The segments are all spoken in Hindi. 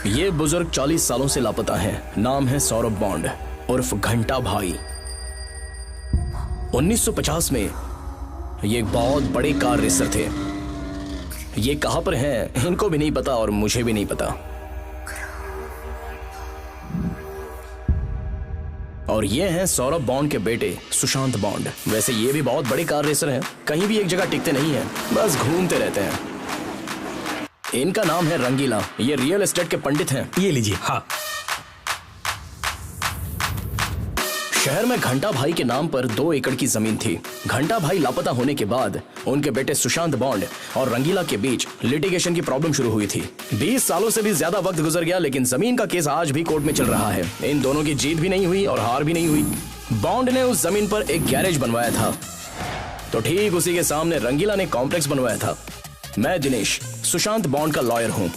ये बुजुर्ग 40 सालों से लापता है। नाम है सौरभ बॉन्ड उर्फ घंटा भाई। 1950 में ये एक बहुत बड़े कार रेसर थे। ये कहां पर हैं इनको भी नहीं पता और मुझे भी नहीं पता। और ये हैं सौरभ बॉन्ड के बेटे सुशांत बॉन्ड। वैसे ये भी बहुत बड़े कार रेसर हैं, कहीं भी एक जगह टिकते नहीं हैं, बस घूमते रहते हैं। इनका नाम है रंगीला। ये रियल एस्टेट के पंडित हैं। ये लीजिए। हाँ, शहर में घंटा भाई के नाम पर 2 एकड़ की जमीन थी। घंटा भाई लापता होने के बाद उनके बेटे सुशांत बॉन्ड और रंगीला के बीच लिटिगेशन की प्रॉब्लम शुरू हुई थी। 20 सालों से भी ज्यादा वक्त गुजर गया, लेकिन जमीन का केस आज भी कोर्ट में चल रहा है। इन दोनों की जीत भी नहीं हुई और हार भी नहीं हुई। बॉन्ड ने उस जमीन पर एक गैरेज बनवाया था, तो ठीक उसी के सामने रंगीला ने कॉम्प्लेक्स बनवाया था। मैं दिनेश, सुशांत बॉन्ड का लॉयर हूँ।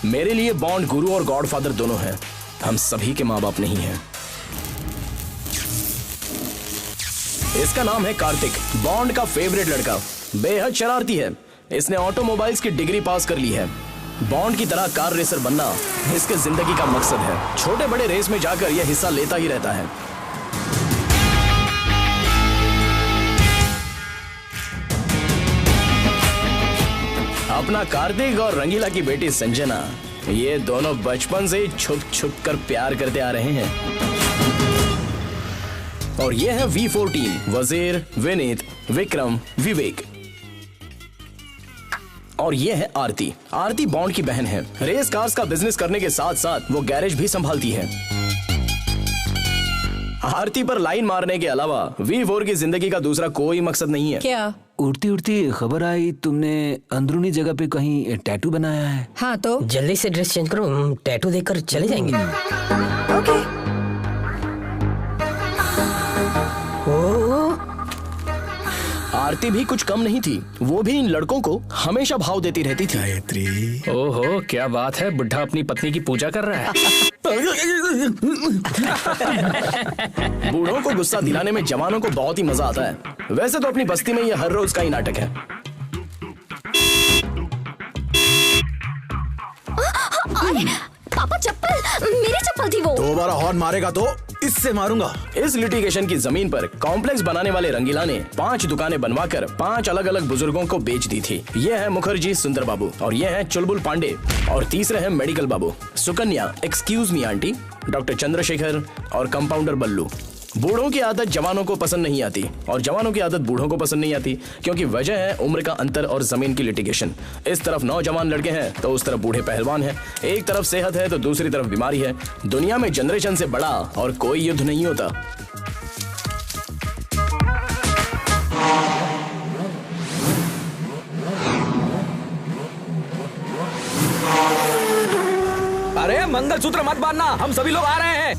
मेरे लिए बॉन्ड गुरु और गॉडफादर दोनों हैं। हम सभी के माँ बाप नहीं हैं। इसका नाम है कार्तिक, बॉन्ड का फेवरेट लड़का। बेहद शरारती है। इसने ऑटोमोबाइल्स की डिग्री पास कर ली है। बॉन्ड की तरह कार रेसर बनना इसके जिंदगी का मकसद है। छोटे बड़े रेस में जाकर यह हिस्सा लेता ही रहता है। अपना कार्तिक और रंगीला की बेटी संजना, ये दोनों बचपन से छुप छुप कर प्यार करते आ रहे हैं। और ये है V4 टीम, वजीर, विनीत, विक्रम, विवेक। और ये है आरती। आरती बॉन्ड की बहन है। रेस कार्स का बिजनेस करने के साथ साथ वो गैरेज भी संभालती है। आरती पर लाइन मारने के अलावा V4 की जिंदगी का दूसरा कोई मकसद नहीं है। क्या? उड़ती उड़ती खबर आई तुमने अंदरूनी जगह पे कहीं टैटू बनाया है। हाँ तो जल्दी से ड्रेस चेंज करो, हम टैटू देखकर चले जाएंगे। ओके। आरती भी कुछ कम नहीं थी। वो भी इन लड़कों को हमेशा भाव देती रहती थी। गायत्री। ओहो, क्या बात है, बुढ़ा अपनी पत्नी की पूजा कर रहा है। बूढ़ों को गुस्सा दिलाने में जवानों को बहुत ही मजा आता है। वैसे तो अपनी बस्ती में ये हर रोज का ही नाटक है। पापा चप्पल, मेरी चप्पल थी वो। दोबारा हॉर्न मारेगा तो इससे मारूंगा। इस लिटिगेशन की जमीन पर कॉम्प्लेक्स बनाने वाले रंगीला ने 5 दुकानें बनवाकर 5 अलग अलग बुजुर्गों को बेच दी थी। ये है मुखर्जी सुंदर बाबू, और ये है चुलबुल पांडे, और तीसरे है मेडिकल बाबू, Sukanya, excuse me aunty, doctor Chandrashekhar और कंपाउंडर बल्लू। बूढ़ों की आदत जवानों को पसंद नहीं आती और जवानों की आदत बूढ़ों को पसंद नहीं आती, क्योंकि वजह है उम्र का अंतर और जमीन की लिटिगेशन। इस तरफ नौजवान लड़के हैं तो उस तरफ बूढ़े पहलवान हैं। एक तरफ सेहत है तो दूसरी तरफ बीमारी है। दुनिया में जनरेशन से बड़ा और कोई युद्ध नहीं होता। अरे मंगलसूत्र मत बांधना, हम सभी लोग आ रहे हैं।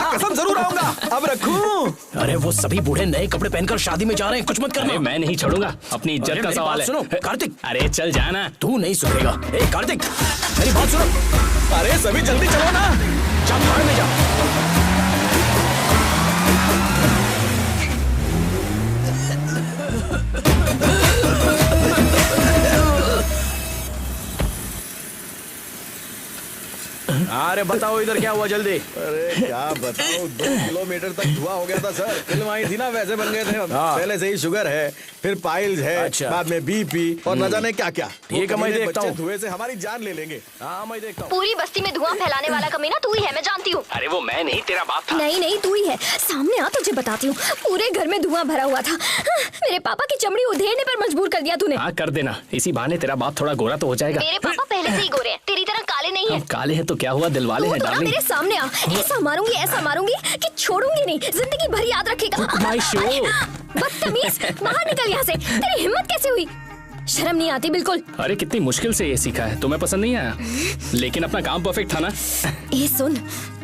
कसम जरूर आऊंगा। अब रखूं? अरे वो सभी बूढ़े नए कपड़े पहनकर शादी में जा रहे हैं, कुछ मत करना। अरे मैं नहीं छोड़ूंगा, अपनी इज्जत का सवाल है। सुनो कार्तिक। अरे चल जाना। तू नहीं सुनेगा। ए कार्तिक, मेरी बात सुनो। अरे सभी जल्दी चलो ना। जा भाड़ में जा। अरे बताओ इधर क्या हुआ जल्दी। अरे क्या बताओ, 2 किलोमीटर तक धुआं हो गया था सर। फिल्म आई थी ना, वैसे बन गए थे हम। पहले से ही शुगर है, फिर पाइल्स है, अच्छा। बाद में बीपी और न जाने क्या क्या। ठीक है, मैं देखता हूँ। धुएं से हमारी जान ले लेंगे। हाँ मैं देखता हूँ। पूरी बस्ती में धुआं फैलाने वाला कमीना तू ही है, मैं जानती हूँ। अरे वो मैं नहीं, तेरा बाप था। नहीं नहीं, तू ही है। सामने आ, तुझे बताती हूँ। पूरे घर में धुआं भरा हुआ था। मेरे पापा की चमड़ी उधेड़ने पर मजबूर कर दिया तूने। हाँ कर देना, इसी बहाने तेरा बाप थोड़ा गोरा तो हो जाएगा। मेरे पापा पहले से ही गोरे हैं, तेरी तरह काले नहीं है। काले हैं तो क्या हुआ, दिल वाले हैं तू तो ना डार्लिंग। मेरे सामने आ, ऐसा मारूंगी कि छोड़ूंगी नहीं, जिंदगी भर याद रखेगा। My show. बदतमीज, बाहर निकल यहाँ से। तेरी हिम्मत कैसे हुई? शर्म नहीं आती बिल्कुल। अरे कितनी मुश्किल से ये सीखा है, तुम्हें पसंद नहीं आया, लेकिन अपना काम परफेक्ट था ना। ए सुन,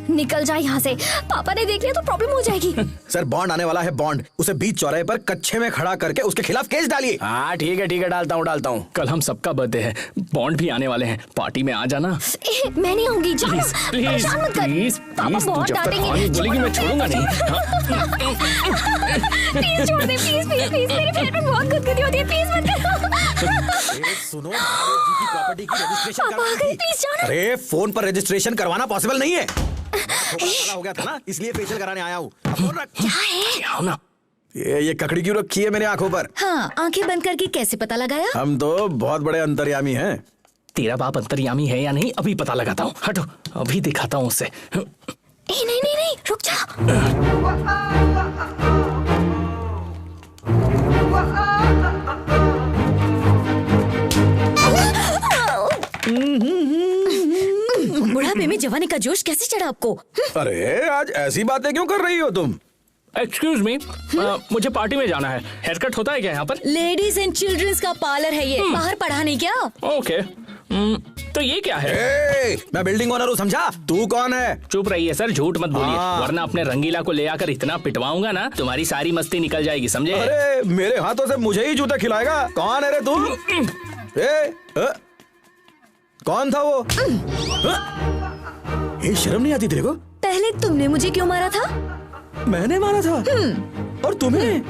निकल जा यहाँ से। पापा ने देख लिया तो प्रॉब्लम हो जाएगी। सर बॉन्ड आने वाला है, बॉन्ड। उसे बीच चौराहे पर कच्चे में खड़ा करके उसके खिलाफ केस डालिए। हाँ ठीक है, डालता हूँ। कल हम सबका बर्थडे है, बॉन्ड भी आने वाले हैं, पार्टी में आ जाना। मैं नहीं आऊंगी, जाना। प्लीज परेशान मत कर। प्लीज पापा प्लीज, तू बहुत जब तक डांटेंगे। हाँ नहीं बोलेगी मैं छोड़ूंगा नहीं। प्लीज छोड़ दे, प्लीज मेरे पैर में बहुत गुदगुदी होती है, प्लीज मत कर। सुनो, महादेव जी की प्रॉपर्टी की रजिस्ट्रेशन आप आ करवानी गए, थी। प्लीज जाना। अरे फोन पर रजिस्ट्रेशन करवाना पॉसिबल नहीं है। हो गया था ना, इसलिए फेशियल कराने आया हूँ। अब फोन रख। क्या है? आओ ना। ये ककड़ी क्यों रखी है मेरी आंखों पर? हाँ, आंखें बंद करके कैसे पता लगाया? हम तो बहुत बड़े अंतर्यामी हैं। तेरा बाप अंतर्यामी है या नहीं अभी पता लगाता हूँ। हटो, अभी दिखाता हूँ उसे। नहीं नहीं नहीं नहीं, रुक जा। बुढ़ापे में जवानी का जोश कैसे चढ़ा आपको? अरे आज ऐसी बातें क्यों कर रही हो तुम? एक्सक्यूज मी, मुझे पार्टी में जाना है। हेयर कट होता है क्या यहाँ पर? लेडीज एंड चिल्ड्रंस का पार्लर है ये, बाहर पढ़ा नहीं क्या? ओके। तो ये क्या है? मैं बिल्डिंग ओनर हूँ, समझा? तू कौन है? चुप रहिए सर, झूठ मत बोलिए, हाँ। वरना अपने रंगीला को ले आकर इतना पिटवाऊंगा ना, तुम्हारी सारी मस्ती निकल जाएगी, समझे? अरे मेरे हाथों से मुझे ही जूते खिलाएगा? कौन है रे तू? कौन था वो? ये शर्म नहीं आती तेरे को? पहले तुमने मुझे क्यों मारा था? मैंने मारा था? और तुम्हें?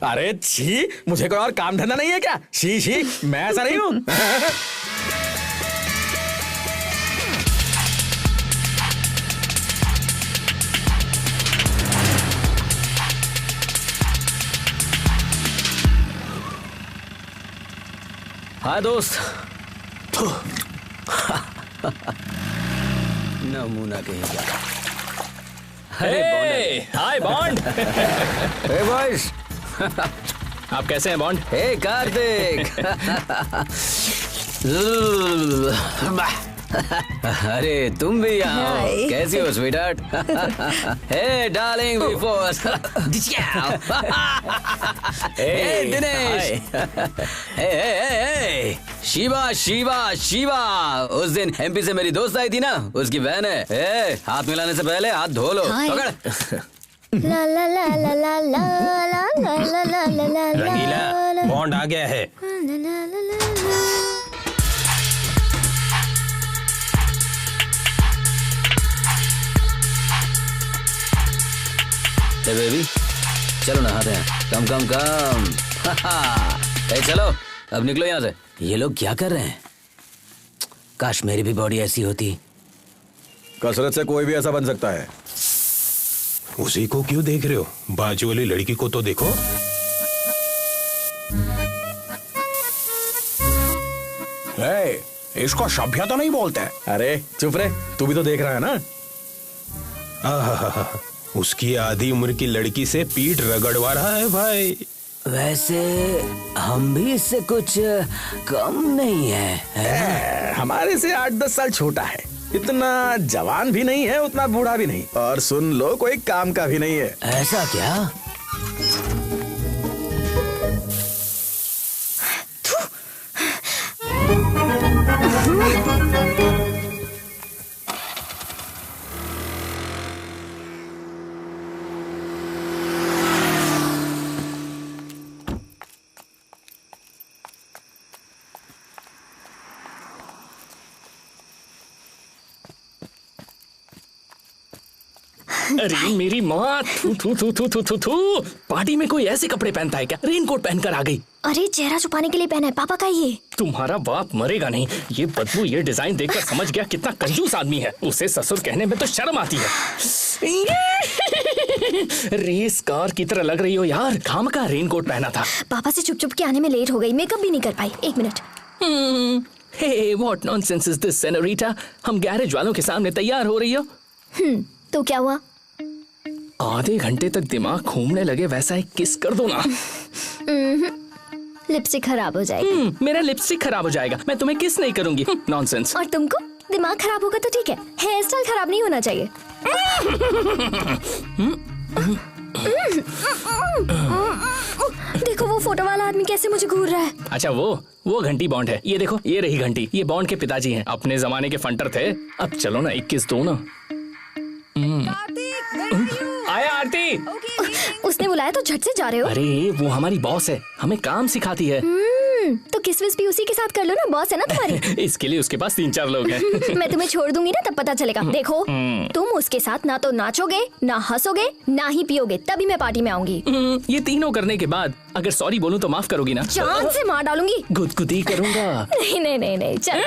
अरे छी, मुझे कोई और काम धंधा नहीं है क्या? शी शी, मैं ऐसा नहीं हूँ। हाँ दोस्त। नमूना कहीं का। हाय बॉन्ड। हे बॉयज। आप कैसे हैं बॉन्ड? हे कार्तिक। अरे तुम भी यहाँ हो। हाय। कैसी हो स्वीटहार्ट? हे डार्लिंग बिफोर। हे दिनेश। हे शिवा शिवा शिवा। उस दिन एमपी से मेरी दोस्त आई थी ना, उसकी बहन है। हे हाथ मिलाने से पहले हाथ धो लो। हाय। पकड़। ला ला ला ला ला ला ला ला ला ला ला ला। रंगीला, बॉन्ड आ गया है। बेबी चलो नहाते हैं। कम कम कम। ए चलो अब निकलो यहाँ से। ये लोग क्या कर रहे हैं? काश मेरी भी बॉडी ऐसी होती। कसरत से कोई भी ऐसा बन सकता है। उसी को क्यों देख रहे हो? बाजू वाली लड़की को तो देखो। इसको सभ्यता नहीं बोलते। अरे चुप रे, तू भी तो देख रहा है ना। आहा, उसकी आधी उम्र की लड़की से पीठ रगड़वा रहा है भाई। वैसे हम भी इससे कुछ कम नहीं है। हमारे से 8-10 साल छोटा है। इतना जवान भी नहीं है, उतना बूढ़ा भी नहीं, और सुन लो कोई काम का भी नहीं है। ऐसा क्या? अरे मेरी माँ, थू थू थू थू थू थू थू। पार्टी में कोई ऐसे कपड़े पहनता है क्या? रेनकोट पहनकर आ गई। अरे चेहरा छुपाने के लिए पहना है पापा का ये। तुम्हारा बाप मरेगा नहीं। ये बदबू, ये डिजाइन देखकर समझ गया कितना कंजूस आदमी है। उसे ससुर कहने में तो शर्म आती है। रेस कार की तरह लग रही हो यार। खाम का रेनकोट पहना था। पापा से चुप चुप के आने में लेट हो गई, मेकअप भी नहीं कर पाई। 1 minute. Hey what nonsense is this senorita? हम गैरेज वालों के सामने तैयार हो रही हो। तो क्या हुआ? आधे घंटे तक दिमाग घूमने लगे वैसा एक किस कर दो ना। लिपस्टिक खराब हो जाएगी। मेरा लिपस्टिक खराब हो जाएगा, मैं तुम्हें किस नहीं करूंगी। नॉनसेंस। और तुमको दिमाग खराब होगा तो ठीक है, हेयर स्टाइल खराब नहीं होना चाहिए। देखो वो फोटो वाला आदमी कैसे मुझे घूर रहा है। अच्छा वो घंटी बॉन्ड है। ये देखो, ये रही घंटी। ये बॉन्ड के पिताजी हैं, अपने जमाने के फंटर थे। अब चलो ना 21 दो ना। आया आरती। उसने बुलाया तो झट से जा रहे हो। अरे वो हमारी बॉस है, हमें काम सिखाती है। तो किस विस भी उसी के साथ कर लो ना, बॉस है ना तुम्हारी। इसके लिए उसके पास 3-4 लोग हैं। मैं तुम्हें छोड़ दूंगी ना, तब पता चलेगा। देखो तुम उसके साथ ना तो नाचोगे, ना हंसोगे, ना ही पियोगे, तभी मैं पार्टी में आऊंगी। ये तीनों करने के बाद अगर सॉरी बोलूं तो माफ करोगी ना? जान से मार डालूंगी। गुदगुदी करूंगा। नहीं नहीं नहीं नहीं, चल।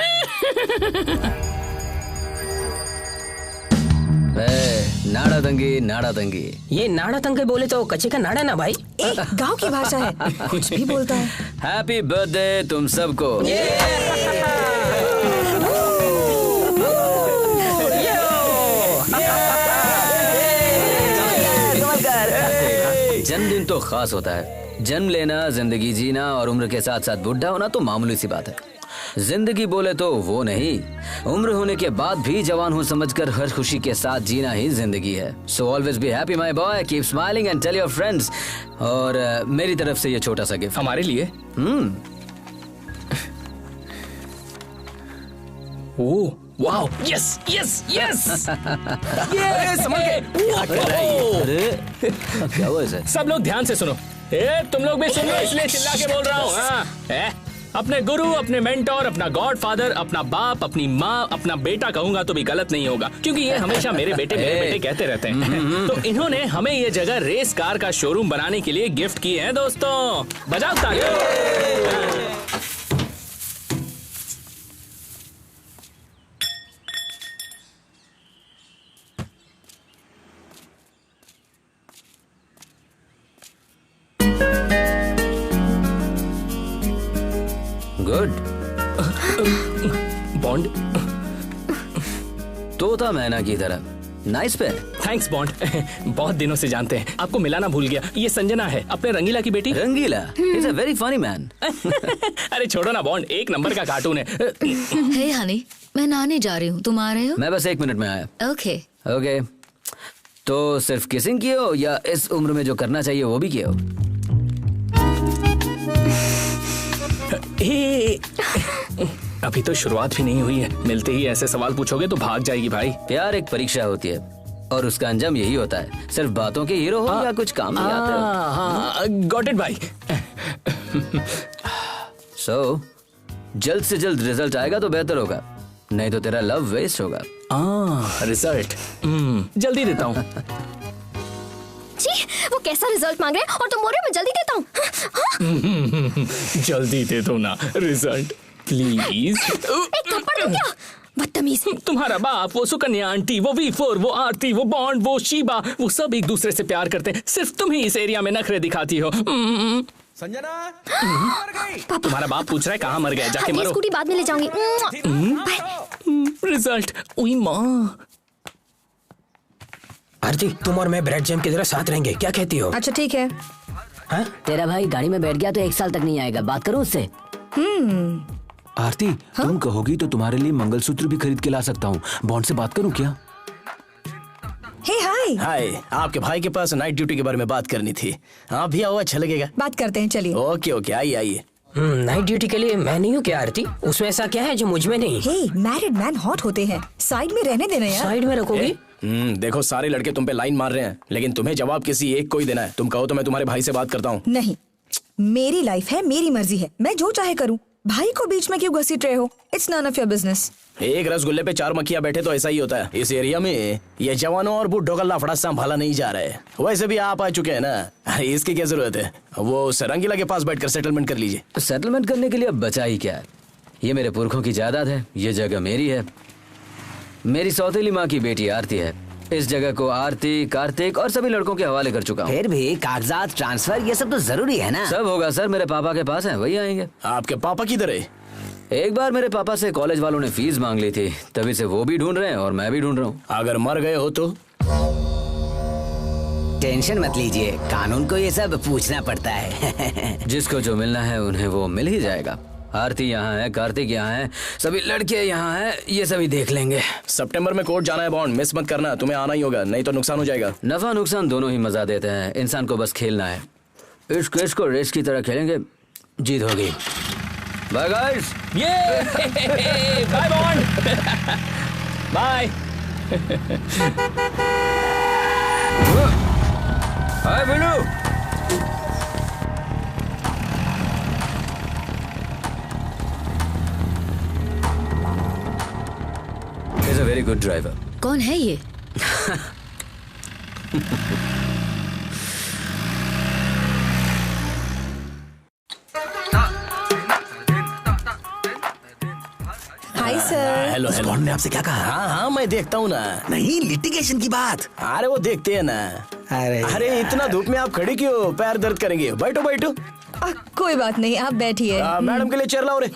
नाड़ा दंगी, नाड़ा दंगी। ये नाड़ा तंगे बोले तो कच्चे का नाड़ा ना भाई। गांव की भाषा है, कुछ भी बोलता है। हैप्पी बर्थडे तुम सबको। जन्मदिन तो खास होता है। जन्म लेना, जिंदगी जीना और उम्र के साथ साथ बुढ़ा होना तो मामूली सी बात है। जिंदगी बोले तो वो नहीं, उम्र होने के बाद भी जवान हूँ समझकर हर खुशी के साथ जीना ही जिंदगी है। So always be happy my boy, keep smiling and tell your friends. और मेरी तरफ से ये छोटा सा गिफ्ट हमारे लिए। Oh wow, yes yes yes. ये समझ गए। अरे क्या हुआ इसे? सब लोग ध्यान से सुनो। तुम लोग भी सुन लो, इसलिए चिल्ला के बोल रहा हूँ। अपने गुरु, अपने मेंटोर, अपना गॉड फादर, अपना बाप, अपनी माँ, अपना बेटा कहूंगा तो भी गलत नहीं होगा, क्योंकि ये हमेशा मेरे बेटे कहते रहते हैं। तो इन्होंने हमें ये जगह रेस कार का शोरूम बनाने के लिए गिफ्ट की है दोस्तों। बजाओ तालियां। गुड। बॉन्ड तोता मैना की तरह नाइस पे। Thanks bond. बहुत दिनों से जानते हैं, आपको मिलाना भूल गया। ये संजना है, अपने रंगीला की बेटी। Rangeela is a very funny man. अरे छोड़ो ना बॉन्ड, एक नंबर का कार्टून है। हे हनी, मैं नहाने जा रही हूँ, तुम आ रहे हो? मैं बस 1 मिनट में आया। Okay okay. तो सिर्फ किसिंग किए हो या इस उम्र में जो करना चाहिए वो भी किए हो? अभी तो शुरुआत भी नहीं हुई है, मिलते ही ऐसे सवाल पूछोगे तो भाग जाएगी भाई। प्यार एक परीक्षा होती है और उसका अंजाम यही होता है। सिर्फ बातों के हीरो हो या कुछ काम नहीं आते हो। गॉट इट भाई। सो जल्द से जल्द रिजल्ट आएगा तो बेहतर होगा, नहीं तो तेरा लव वेस्ट होगा। रिजल्ट जल्दी देता हूँ। जी, वो कैसा रिजल्ट मांग रहे हैं और तुम बोल रहे हो मैं जल्दी देता हूँ। जल्दी दे दो ना रिजल्ट प्लीज। एक थप्पड़ दूं क्या? बदतमीज। तुम्हारा बाप, वो सुकन्या आंटी, वो वी4, वो आरती, वो बॉन्ड, वो शीबा, वो सब एक दूसरे से प्यार करते हैं। सिर्फ तुम ही इस एरिया में नखरे दिखाती हो। संजना मर गई। तुम्हारा बाप पूछ रहा है कहाँ मर गया, जाके मरो। स्कूटी बाद में ले जाऊंगी। रिजल्ट। ओई माँ। आरती, तुम और मैं ब्रेड जैम की तरह साथ रहेंगे, क्या कहती हो? अच्छा ठीक है। हाँ? तेरा भाई गाड़ी में बैठ गया तो 1 साल तक नहीं आएगा, बात करो उससे। आरती, तुम कहोगी तो तुम्हारे लिए मंगलसूत्र भी खरीद के ला सकता हूँ। बॉन्ड से बात करूँ क्या? हे हाय। हाय, आपके भाई के पास नाइट ड्यूटी के बारे में बात करनी थी। आप भी आओ, अच्छा लगेगा। बात करते हैं, चलिए। ओके ओके, आइए आइए। नाइट ड्यूटी के लिए मैं नहीं हूँ क्या आरती? उसमें ऐसा क्या है जो मुझ में नहीं? हे, मैरिड मैन हॉट होते हैं, साइड में रहने देना यार। साइड में रखोगी? देखो सारे लड़के तुम पे लाइन मार रहे हैं, लेकिन तुम्हें जवाब किसी एक को ही देना है। तुम कहो तो मैं तुम्हारे भाई से बात करता हूँ। नहीं, मेरी लाइफ है, मेरी मर्जी है, मैं जो चाहे करूँ। भाई को बीच में क्यों घसीट रहे हो? It's none of your business. एक रसगुल्ले पे 4 मक्खियां बैठे तो ऐसा ही होता है। इस एरिया में ये जवानों और बूढ़ों का लाफड़ा संभाला नहीं जा रहा है। वैसे भी आप आ चुके हैं ना, अरे इसकी क्या जरूरत है? वो रंगीला के पास बैठकर सेटलमेंट कर लीजिए। सेटलमेंट करने के लिए अब बचा ही क्या है? ये मेरे पुरखों की जायदाद है, ये जगह मेरी है। मेरी सौतेली माँ की बेटी आरती है। इस जगह को आरती, कार्तिक और सभी लड़कों के हवाले कर चुका हूँ। फिर भी कागजात, ट्रांसफर, ये सब तो जरूरी है ना? सब होगा सर, मेरे पापा के पास है, वही आएंगे। आपके पापा किधर है? एक बार मेरे पापा से कॉलेज वालों ने फीस मांग ली थी, तभी से वो भी ढूंढ रहे हैं और मैं भी ढूंढ रहा हूँ। अगर मर गए हो तो? टेंशन मत लीजिए, कानून को ये सब पूछना पड़ता है। जिसको जो मिलना है उन्हें वो मिल ही जाएगा। आरती यहाँ है, कार्तिक यहाँ है, सभी लड़के यहाँ हैं, ये सभी देख लेंगे। सितंबर में कोर्ट जाना है बॉन्ड, मिस मत करना, तुम्हें आना ही होगा, नहीं तो नुकसान हो जाएगा। नफा नुकसान दोनों ही मजा देते हैं, इंसान को बस खेलना है। इस केस को रेस की तरह खेलेंगे, जीत होगी। Bye guys. ये bye Bond. Bye. Hi Billu. A very good driver. कौन है ये? Hi sir. Hello hello. Bond ने आपसे क्या कहा? हाँ हाँ मैं देखता हूँ ना। नहीं, लिटिगेशन की बात। अरे वो देखते हैं ना। अरे इतना धूप में आप खड़ी क्यों? पैर दर्द करेंगे। बैठो बैठो। कोई बात नहीं, आप बैठिए। मैडम के लिए चेयर लाओ रे।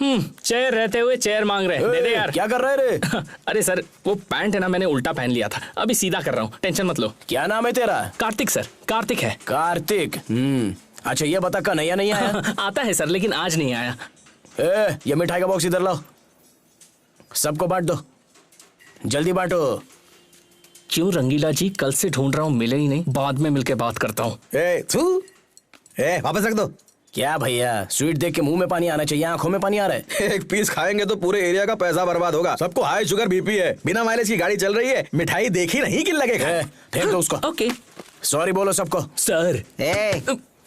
चेयर रहते हुए चेयर मांग रहे हैं। दे दे यार। क्या कर रहे रे? अरे सर वो पैंट है ना, मैंने उल्टा पहन लिया था, अभी सीधा कर रहा हूँ, टेंशन मत लो। क्या नाम है तेरा? कार्तिक सर, कार्तिक है। कार्तिक। अच्छा ये बता कन्हैया नहीं आया? आता है सर लेकिन आज नहीं आया। ये मिठाई का बॉक्स इधर लाओ, सबको बांट दो, जल्दी बांटो। क्यों रंगीला जी, कल से ढूंढ रहा हूँ, मिले ही नहीं, बाद में मिलके बात करता हूँ। वापस रख दो। क्या भैया, स्वीट देख के मुंह में पानी आना चाहिए, आंखों में पानी आ रहा है। एक पीस खाएंगे तो पूरे एरिया का पैसा बर्बाद होगा। सबको हाई शुगर बीपी है, बिना माइलेज की गाड़ी चल रही है, मिठाई देखी नहीं कि लगेगा। फेंक दो उसको। ओके सॉरी बोलो सबको। सर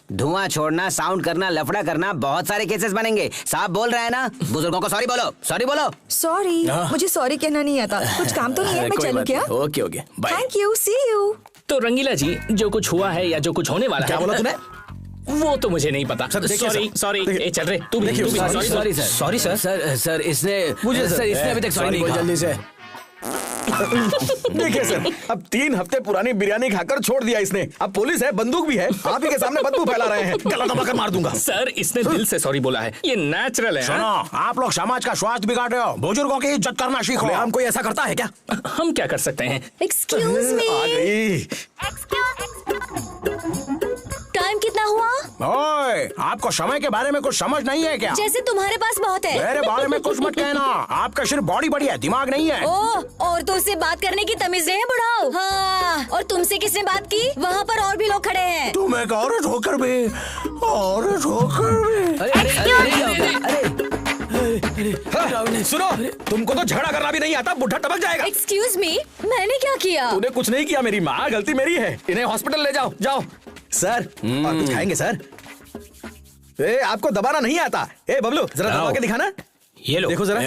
धुआं छोड़ना, साउंड करना, लफड़ा करना, बहुत सारे केसेस बनेंगे। साहब बोल रहे हैं ना, बुजुर्गों को सॉरी बोलो, सॉरी बोलो। सॉरी, मुझे सॉरी कहना नहीं आता। कुछ काम तो नहीं है, मैं चलूं क्या? Okay okay bye. Thank you, see you. तो रंगीला जी, जो कुछ हुआ है या जो कुछ होने वाला है, क्या बोला तूने? वो तो मुझे नहीं पता। Sorry sorry. ए चल रहे तू भी। Sorry sir. Sorry sir. Sir इसने अभी तक सॉरी नहीं कहा। जल्दी से। देखिए सर, अब 3 हफ्ते पुरानी बिरयानी खाकर छोड़ दिया इसने। अब पुलिस है, बंदूक भी है, आप ही के सामने बदबू फैला रहे हैं। गला दबाकर मार दूंगा। सर इसने दिल से सॉरी बोला है, ये नेचुरल है। सुनो, आप लोग समाज का स्वास्थ्य बिगाड़ रहे हो, बुजुर्गों की इज्जत करना सीखो। हम कोई ऐसा करता है क्या? हम क्या कर सकते हैं? Excuse me. आ गई। टाइम कितना हुआ? ओए, आपको समय के बारे में कुछ समझ नहीं है क्या? जैसे तुम्हारे पास बहुत है। मेरे बारे में कुछ मत कहना, आपका सिर्फ बॉडी बड़ी है, दिमाग नहीं है। औरतों से बात करने की तमीज नहीं है बुढ़ाओ। हाँ, और तुमसे किसने बात की? वहाँ पर और भी लोग खड़े हैं। तुम एक औरत होकर भी, औरत होकर भी। अरे सुनो, तुमको तो झगड़ा करना भी नहीं आता, बुढ़ा टपक जाएगा। एक्सक्यूज मी, मैंने क्या किया? तूने कुछ नहीं किया, मेरी माँ, गलती मेरी है। इन्हें हॉस्पिटल ले जाओ, जाओ। सर और कुछ खाएंगे सर? आपको दबाना नहीं आता? बबलू जरा दबा के दिखाना। ये लो, देखो जरा।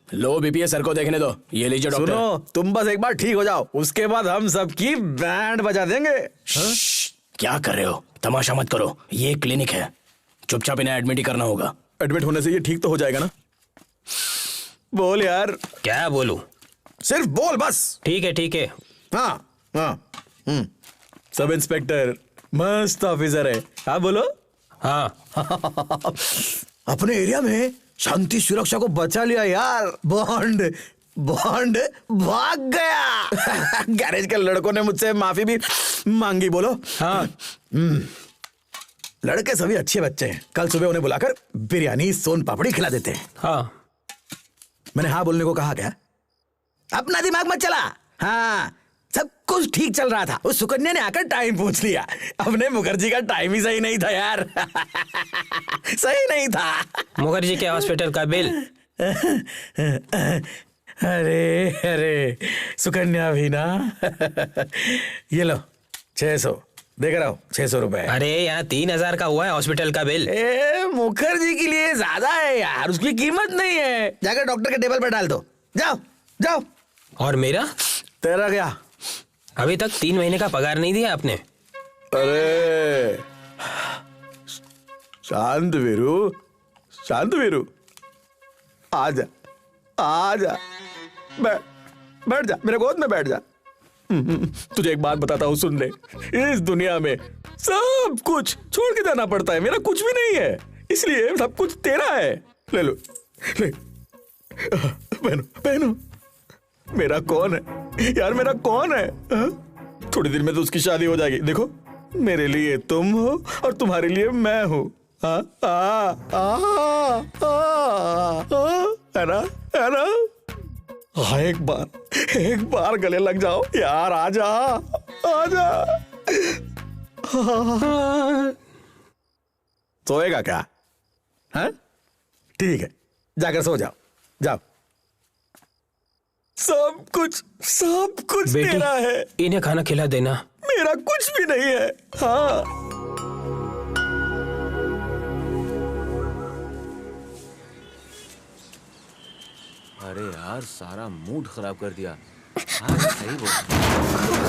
लो बीपीए सर को देखने दो। ये लीजिए डॉक्टर। सुनो, तुम बस एक बार ठीक हो जाओ, उसके बाद हम सबकी बैंड बजा देंगे। क्या कर रहे हो? तमाशा मत करो, ये क्लिनिक है, चुपचाप इन्हें एडमिट ही करना होगा। एडमिट होने से ये ठीक तो हो जाएगा ना? बोल यार। क्या बोलूं? सिर्फ बोल बस। ठीक है ठीक है। हाँ हाँ। सब इंस्पेक्टर मस्त ऑफिसर है। हाँ बोलो। हाँ। अपने एरिया में शांति सुरक्षा को बचा लिया यार। बॉन्ड भाग गया। गैरेज के लड़कों ने मुझसे माफी भी मांगी। बोलो। हाँ। लड़के सभी अच्छे बच्चे हैं, कल सुबह उन्हें बुलाकर बिरयानी सोन पापड़ी खिला देते हैं। हाँ। मैंने हाँ बोलने को कहा क्या? अपना दिमाग मत चला। हाँ, सब कुछ ठीक चल रहा था, उस सुकन्या ने आकर टाइम पूछ लिया। अपने मुखर्जी का टाइम ही सही नहीं था यार। सही नहीं था। मुखर्जी के हॉस्पिटल का बिल। अरे सुकन्या भी ना। ये लो 600 देख रहा हूँ, 600 रुपए। अरे यहाँ 3000 का हुआ है हॉस्पिटल का बिल। मुखर्जी के लिए ज्यादा है यार, उसकी कीमत नहीं है। जाकर डॉक्टर के टेबल पर डाल दो, जाओ जाओ। और मेरा? तेरा क्या? अभी तक 3 महीने का पगार नहीं दिया आपने। अरे शांत वीरू, आजा आजा, बैठ जा, मेरे गोद में बैठ जा। तुझे एक बात बताता हूँ, सुन ले। इस दुनिया में सब कुछ छोड़ के जाना पड़ता है, मेरा कुछ भी नहीं है, इसलिए सब कुछ तेरा है। ले लो, ले पहनो। मेरा कौन है यार, मेरा कौन है? थोड़ी देर में तो उसकी शादी हो जाएगी। देखो, मेरे लिए तुम हो और तुम्हारे लिए मैं हूँ। है ना? हाँ, एक बार गले लग जाओ यार। आजा। सोएगा क्या? हाँ ठीक है, जाकर सो जाओ। सब कुछ तेरा है। इन्हें खाना खिला देना। मेरा कुछ भी नहीं है। हाँ। अरे यार, सारा मूड खराब कर दिया।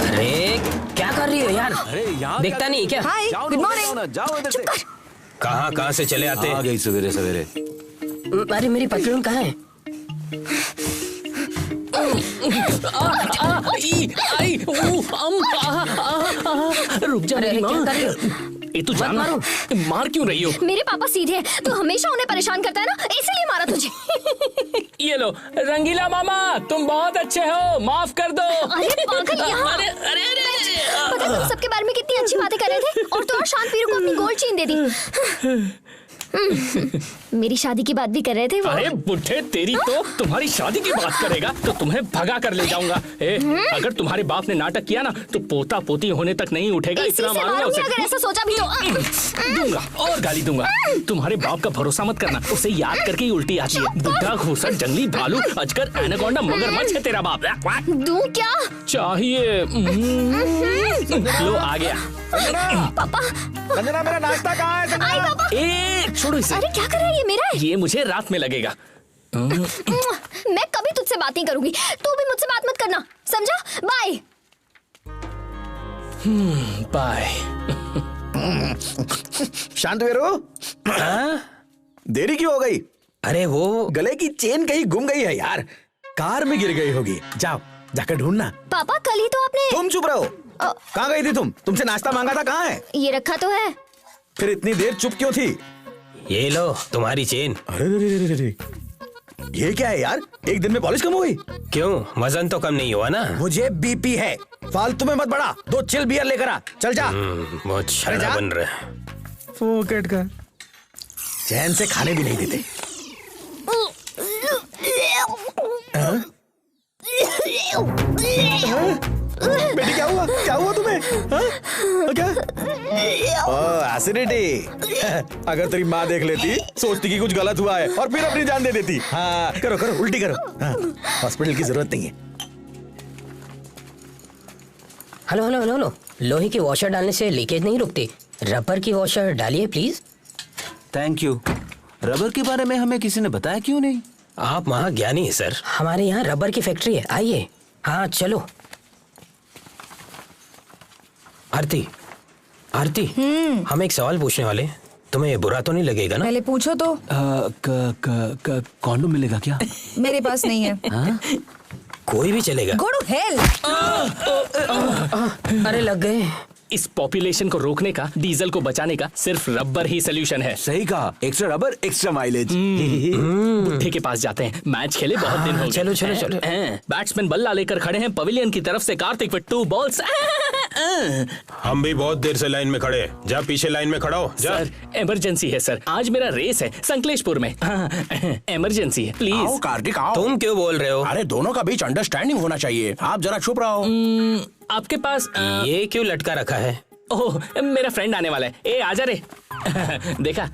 अरे क्या कर रही हो यार? अरे यहाँ दिखता नहीं क्या? हाय, गुड मॉर्निंग। जाओ इधर से। कहाँ से चले आते आ गई सवेरे सवेरे। अरे मेरी पतलून कहाँ है? रुक जा मेरी माँ। ये तू जान मार क्यों रही हो? मेरे पापा सीधे हैं, तो हमेशा उन्हें परेशान करता है ना, इसलिए मारा तुझे। ये लो रंगीला मामा, तुम बहुत अच्छे हो, माफ कर दो। अरे पागल यहाँ। अरे अरे अरे पता तुम सबके बारे में कितनी अच्छी बातें कर रहे थे और तुम शांतवीर को अपनी गोल्ड चेन दे दी। मेरी शादी की बात भी कर रहे थे वो। अरे बुढ़े तेरी तो तुम्हारी शादी की बात करेगा तो तुम्हें भगा कर ले जाऊंगा। अगर तुम्हारे बाप ने नाटक किया ना तो पोता पोती होने तक नहीं उठेगा। इतना मारूंगा उसे। अगर ऐसा सोचा भी तो दूंगा और गाली दूंगा। तुम्हारे बाप का भरोसा मत करना, उसे याद करके ही उल्टी आती है। बुढ़ा घूसर जंगली भालू अजगर एनाकोंडा मगरमच्छ है तेरा बाप। दूं क्या चाहिए? लो आ गया। पापा संजना मेरा नाश्ता कहाँ है? आई पापा। छोड़ो इसे। अरे क्या कर रहा है ये? मेरा है। ये मुझे रात में लगेगा। मैं कभी तुझसे बात नहीं करूंगी, तू भी मुझसे बात मत करना, समझा? Bye bye. शांतवीरू, देरी क्यों हो गई? अरे वो गले की चेन कहीं गुम गई है यार, कार में गिर गई होगी। जाओ जाकर ढूंढना। पापा कल ही तो आपने। तुम चुप रहो। कहाँ गई थी तुम? तुमसे नाश्ता मांगा था, कहाँ है? ये रखा तो है। फिर इतनी देर चुप क्यों थी? ये लो तुम्हारी चेन। अरे ये क्या है यार? एक दिन में पॉलिश कम हो गई? क्यों, वजन तो कम नहीं हुआ ना? मुझे बीपी है, फालतू में मत बढ़ा। 2 चिल बियर लेकर आ, चल जा। बहुत शाना बन रहा है। फोकट का चैन से खाने भी नहीं देते। बेटी क्या हुआ? क्या हुआ तुम्हें? क्या? एसिडिटी। अगर तेरी माँ देख लेती, सोचती कि कुछ गलत हुआ है और फिर अपनी जान दे देती। हाँ करो करो, उल्टी करो। हाँ, हॉस्पिटल की जरूरत नहीं है। हेलो हेलो हेलो हेलो, लोहे की वॉशर डालने से लीकेज नहीं रुकती, रबर की वॉशर डालिए प्लीज। Thank you. रबर के बारे में हमें किसी ने बताया क्यों नहीं? आप वहाँ ज्ञानी है सर। हमारे यहाँ रबर की फैक्ट्री है, आइए। हाँ चलो। आरती, आरती, हम एक सवाल पूछने वाले, तुम्हें ये बुरा तो नहीं लगेगा ना? पहले पूछो तो। कॉन्डोम मिलेगा क्या? मेरे पास नहीं है। कोई भी चलेगा। Go to hell. अरे लग गए। इस पॉपुलेशन को रोकने का, डीजल को बचाने का सिर्फ रबर ही सोल्यूशन है। सही कहा, एक्स्ट्रा रबर एक्स्ट्रा माइलेज। बुढ़े के पास जाते हैं, मैच खेले बहुत दिन हो गए। चलो चलो चलो। बैट्समैन बल्ला लेकर खड़े हैं पवेलियन की तरफ से कार्तिक विद 2 बॉल्स। हम भी बहुत देर से लाइन में खड़े हैं। जा पीछे लाइन में खड़ा हो। जा। सर इमरजेंसी है सर, आज मेरा रेस है संकलेशपुर में। इमरजेंसी है प्लीज। आओ कार्तिक आओ। तुम क्यों बोल रहे हो? अरे दोनों का बीच अंडरस्टैंडिंग होना चाहिए, आप जरा चुप रहो। आपके पास ये क्यों लटका रखा है? ओह मेरा फ्रेंड आने वाला है। ए आजा रे। देखा?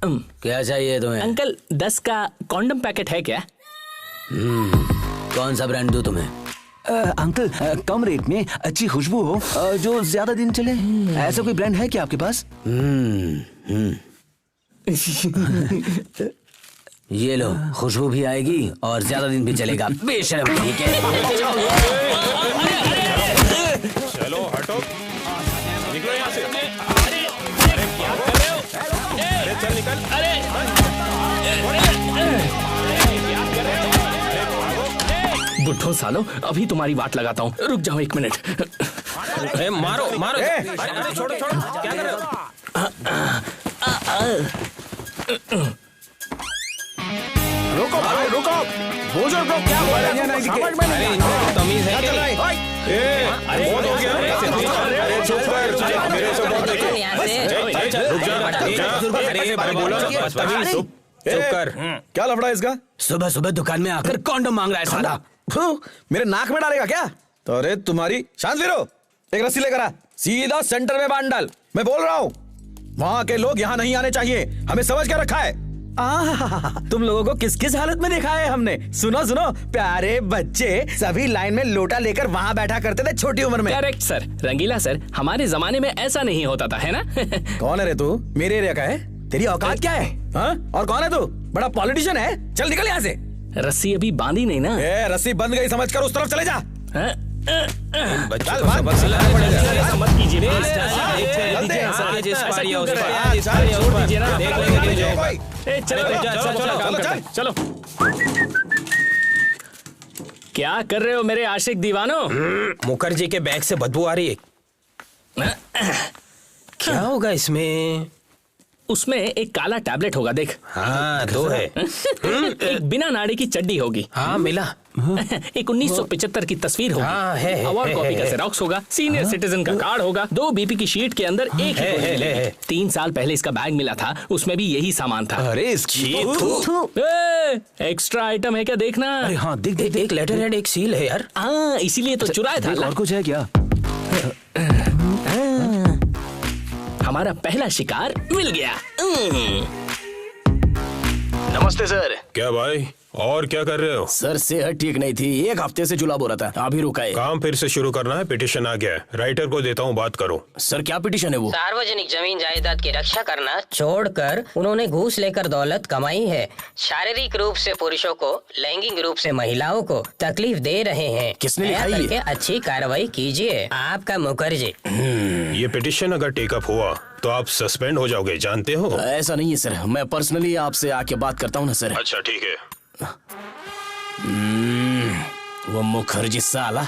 क्या चाहिए तुम्हें? अंकल 10 का कॉन्डम पैकेट है क्या? कौन सा ब्रांड दूं तुम्हें? अंकल कम रेट में अच्छी खुशबू हो, जो ज्यादा दिन चले, ऐसा कोई ब्रांड है क्या आपके पास? ये लो, खुशबू भी आएगी और ज्यादा दिन भी चलेगा। बेशर्म। ठीक है चलो हटो, निकलो यहाँ से। अरे क्या कर रहे हो? अरे चल निकल। अरे क्या कर रहे हो? बुढ़ो सालो, अभी तुम्हारी बात लगाता हूँ, रुक जाओ 1 मिनट। मारो मारो। अरे छोड़ो छोड़ो, क्या कर रहे हो? रुको भाई रुको, बुजुर्ग को क्या बोल रहे हैं? समझ में नहीं आता। तमीज है क्या? अरे बहुत हो गया। अरे चुप कर, मेरे से बहुत देखे। रुक जा। अरे भाई बोलो, चुप कर। क्या लफड़ा है इसका? सुबह सुबह दुकान में आकर कॉन्डम मांग रहा है साला। मेरे नाक में डालेगा क्या? तो अरे तुम्हारी शांतवीरो, एक रस्सी लेकर आ, सीधा सेंटर में बांध डाल। मैं बोल रहा हूँ, वहाँ के लोग यहाँ नहीं आने चाहिए, हमें समझ के रखा है। तुम लोगों को किस किस हालत में देखा है हमने। सुनो सुनो, प्यारे बच्चे सभी लाइन में लोटा लेकर वहाँ बैठा करते थे छोटी उम्र में। करेक्ट सर, रंगीला सर, हमारे जमाने में ऐसा नहीं होता था, है ना? कौन है रे तू? मेरे एरिया का है? तेरी औकात क्या है? हाँ? और कौन है तू? बड़ा पॉलिटिशियन है? चल निकल यहाँ से। रस्सी अभी बांधी नहीं ना? रस्सी बंद गई समझकर उस तरफ चले जा। बच्चों को सबक सिखाना पड़ेगा। मत कीजिए चलो। क्या कर रहे हो मेरे आशिक दीवानों? मुखर्जी के बैग से बदबू आ रही है। क्या होगा इसमें? उसमें एक काला टैबलेट होगा, देख। हाँ, दो है। एक बिना नाड़ी की चड्डी होगी। हाँ, मिला। एक 1975 की तस्वीर होगी। हाँ, है। अवार्ड कॉपी का जेरॉक्स होगा। सीनियर सिटीजन का कार्ड होगा। 2 BP की शीट के अंदर एक ही गोली मिलेगी। 3 साल पहले इसका बैग मिला था, उसमें भी यही सामान था। अरे इसकी एक्स्ट्रा आइटम है क्या, देखना। अरे हाँ, देख देख एक लेटर हेड, एक सील है यार। हाँ, इसीलिए तो चुराया था। और कुछ है क्या? हमारा पहला शिकार मिल गया। नमस्ते सर। क्या भाई, और क्या कर रहे हो? सर सेहत ठीक नहीं थी, 1 हफ्ते से जुलाब हो रहा था, अभी रुका है। काम फिर से शुरू करना है, पिटिशन आ गया है, राइटर को देता हूँ, बात करो। सर क्या पिटिशन है वो? सार्वजनिक जमीन जायदाद की रक्षा करना छोड़कर उन्होंने घूस लेकर दौलत कमाई है। शारीरिक रूप से पुरुषों को, लैंगिक रूप से महिलाओं को तकलीफ दे रहे हैं। किसने दया लिखा ये? करके अच्छी कार्रवाई कीजिए। आपका मुखर्जी। ये पिटिशन अगर टेकअप हुआ तो आप सस्पेंड हो जाओगे, जानते हो? ऐसा नहीं है सर, मैं पर्सनली आपसे आके बात करता हूँ ना सर। अच्छा ठीक है। वो मुखर्जी साला।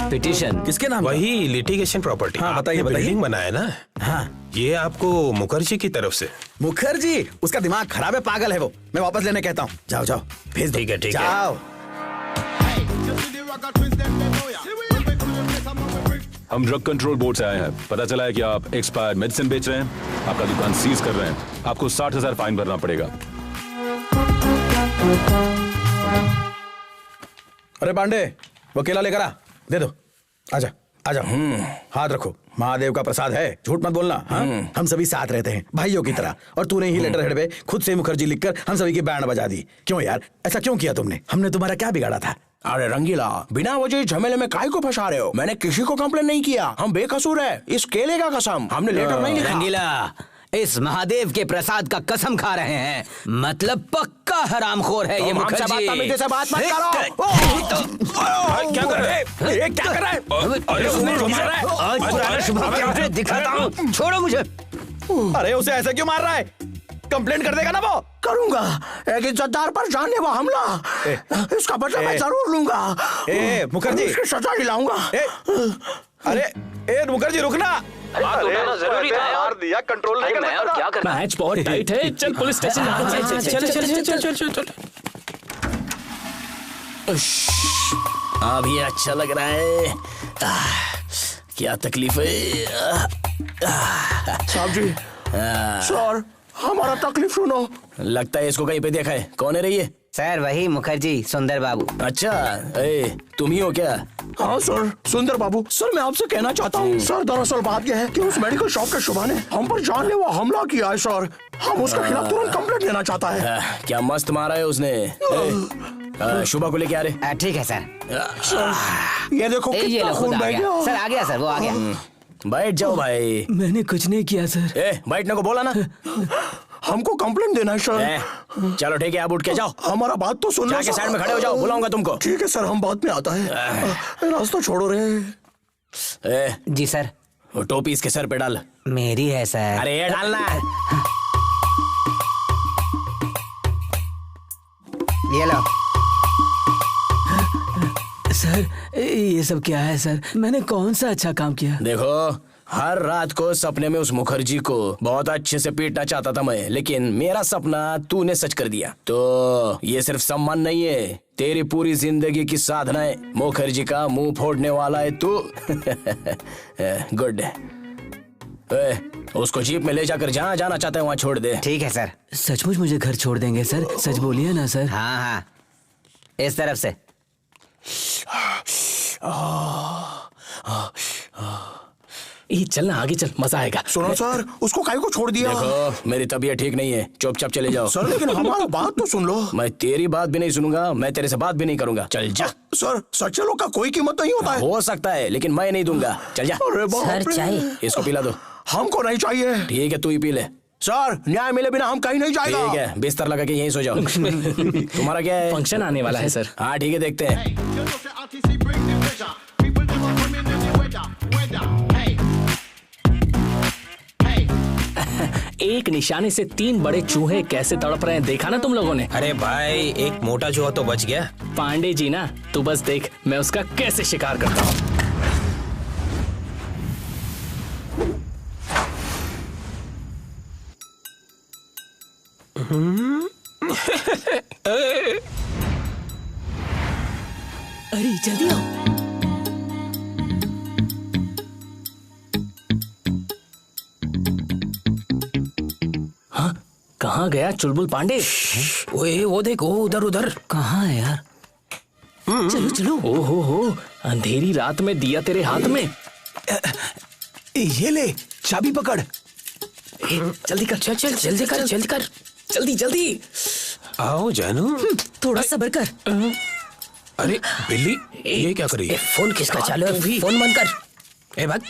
पिटीशन किसके नाम? वही लिटिगेशन प्रॉपर्टी। हाँ, बताइए, बताइए। बिल्डिंग बनाया ना? हाँ, ये आपको मुखर्जी की तरफ से। मुखर्जी उसका दिमाग खराब है, पागल है वो। मैं वापस लेने कहता हूँ। जाओ जाओ, भेज दो। ठीक है, ठीक है। जाओ। हम ड्रग कंट्रोल बोर्ड से आए हैं। पता चला है कि आप एक्सपायर्ड मेडिसिन बेच रहे हैं। आपका दुकान सीज कर रहे हैं। आपको 60,000 फाइन भरना पड़ेगा। अरे पांडे, वो केला लेकर आ, दे दो। आजा आजा। हाथ रखो, महादेव का प्रसाद है, झूठ मत बोलना। हाँ? हम सभी साथ रहते हैं भाइयों की तरह, और तूने ही लेटर हेड पे खुद से मुखर्जी लिखकर हम सभी की बैंड बजा दी। क्यों यार, ऐसा क्यों किया तुमने? हमने तुम्हारा क्या बिगाड़ा था? अरे रंगीला, बिना वजह झमेले में काहे को फंसा रहे हो? मैंने किसी को कंप्लेन नहीं किया, हम बेकसूर है। इस केले का कसम, हमने लेटर नहीं लिखा। रंगीला, इस महादेव के प्रसाद का कसम खा रहे हैं, मतलब पक्का हरामखोर है ये मुखर्जी। बदतमीजी से बात मत करो। क्या कर रहे हैं? ये क्या कर रहा है? अरे उसने मार रहा है। आज पुराना शुभ दिखाता हूँ, छोड़ो मुझे। अरे उसे ऐसा क्यों मार रहा है? कंप्लेंट कर देगा ना वो? करूंगा, एक इज्जतदार पर जानलेवा हमला, इसका बदला मैं जरूर लूंगा। मुखर्जी, इसकी सजा दिलाऊंगा। अरे मुखर्जी रुकना। बात उठाना जरूरी था यार। दिया, कंट्रोल नहीं मैं और क्या करना? मैच बहुत टाइट है, चल पुलिस स्टेशन। चल। अभी अच्छा लग रहा है। क्या तकलीफ है? साहब जी, सर हमारा तकलीफ सुनो। लगता है इसको कहीं पे देखा है। कौन है रही है? सर वही मुखर्जी, सुंदर बाबू। अच्छा, तुम ही हो क्या? हाँ सर, सुंदर बाबू। सर मैं आपसे कहना चाहता हूँ सर, दरअसल बात यह है कि उस मेडिकल शॉप के शुभा ने हम पर जानलेवा हमला किया है सर। हम उसके खिलाफ तुरंत कंप्लेंट लेना चाहता है। क्या मस्त मारा है उसने। शुभा को लेके आ रहे? ठीक है सर। ये देखो ये लो, खुद आ गया सर। आ गया सर, वो आ गया। बैठ जाओ भाई। मैंने कुछ नहीं किया सर। बैठने को बोला ना। हमको कंप्लेंट देना है सर। चलो ठीक है, आप उठ के जाओ। हमारा बात तो सुनो। जाके साइड में खड़े हो जाओ, बुलाऊंगा तुमको। ठीक है सर, हम बाद में आता है। रास्ता छोड़ो रे। जी सर। वो टोपी इसके सर पे डाल। मेरी है सर। अरे ये डालना। ये लो सर। ये सब क्या है सर? मैंने कौन सा अच्छा काम किया? देखो, हर रात को सपने में उस मुखर्जी को बहुत अच्छे से पीटना चाहता था मैं, लेकिन मेरा सपना तूने सच कर दिया। तो ये सिर्फ सम्मान नहीं है, तेरी पूरी जिंदगी की साधना है। मुखर्जी का मुंह फोड़ने वाला है तू। गुड। उसको जीप में ले जाकर जहाँ जाना चाहता है वहाँ छोड़ दे। ठीक है सर। सचमुच मुझे घर छोड़ देंगे सर? सच बोलिए ना सर। हाँ हाँ, इस तरफ से। चलना आगे चल, मजा आएगा। सुनो सर, उसको काहे को छोड़ दिया? देखो मेरी तबीयत ठीक नहीं है, चुपचाप चले जाओ। सर लेकिन हमारा बात तो सुन लो। मैं तेरी बात भी नहीं सुनूंगा, मैं तेरे से बात भी नहीं करूंगा। चल जा। सर सच्चे लोग का कोई कीमत नहीं होता है। हो सकता है, लेकिन मैं नहीं दूंगा। चल जा। सर चाहिए। इसको पिला दो। हमको नहीं चाहिए। ठीक है, तू ही पी ले। सर, न्याय मिले बिना हम कहीं नहीं जाएगा। ठीक है, बिस्तर लगा के यहीं सो जाओ। तुम्हारा क्या है? फंक्शन आने वाला है सर। हाँ ठीक है, देखते हैं। एक निशाने से 3 बड़े चूहे कैसे तड़प रहे हैं, देखा ना तुम लोगों ने? अरे भाई, एक मोटा चूहा तो बच गया। पांडे जी ना, तू बस देख मैं उसका कैसे शिकार करता हूँ। अरे जल्दी आओ। हाँ, कहाँ गया चुलबुल पांडे? ओए वो देखो, उधर उधर। कहाँ है यार? चलो चलो। हो, अंधेरी रात में दिया तेरे हाथ में। ये ले, चाबी पकड़। जल्दी कर, चल जल्दी कर, जल्दी। आओ जानू। थोड़ा सब्र कर। अरे बिल्ली, ये क्या कर रही है? फोन किसका चालू है? फोन बंद कर। ए बात।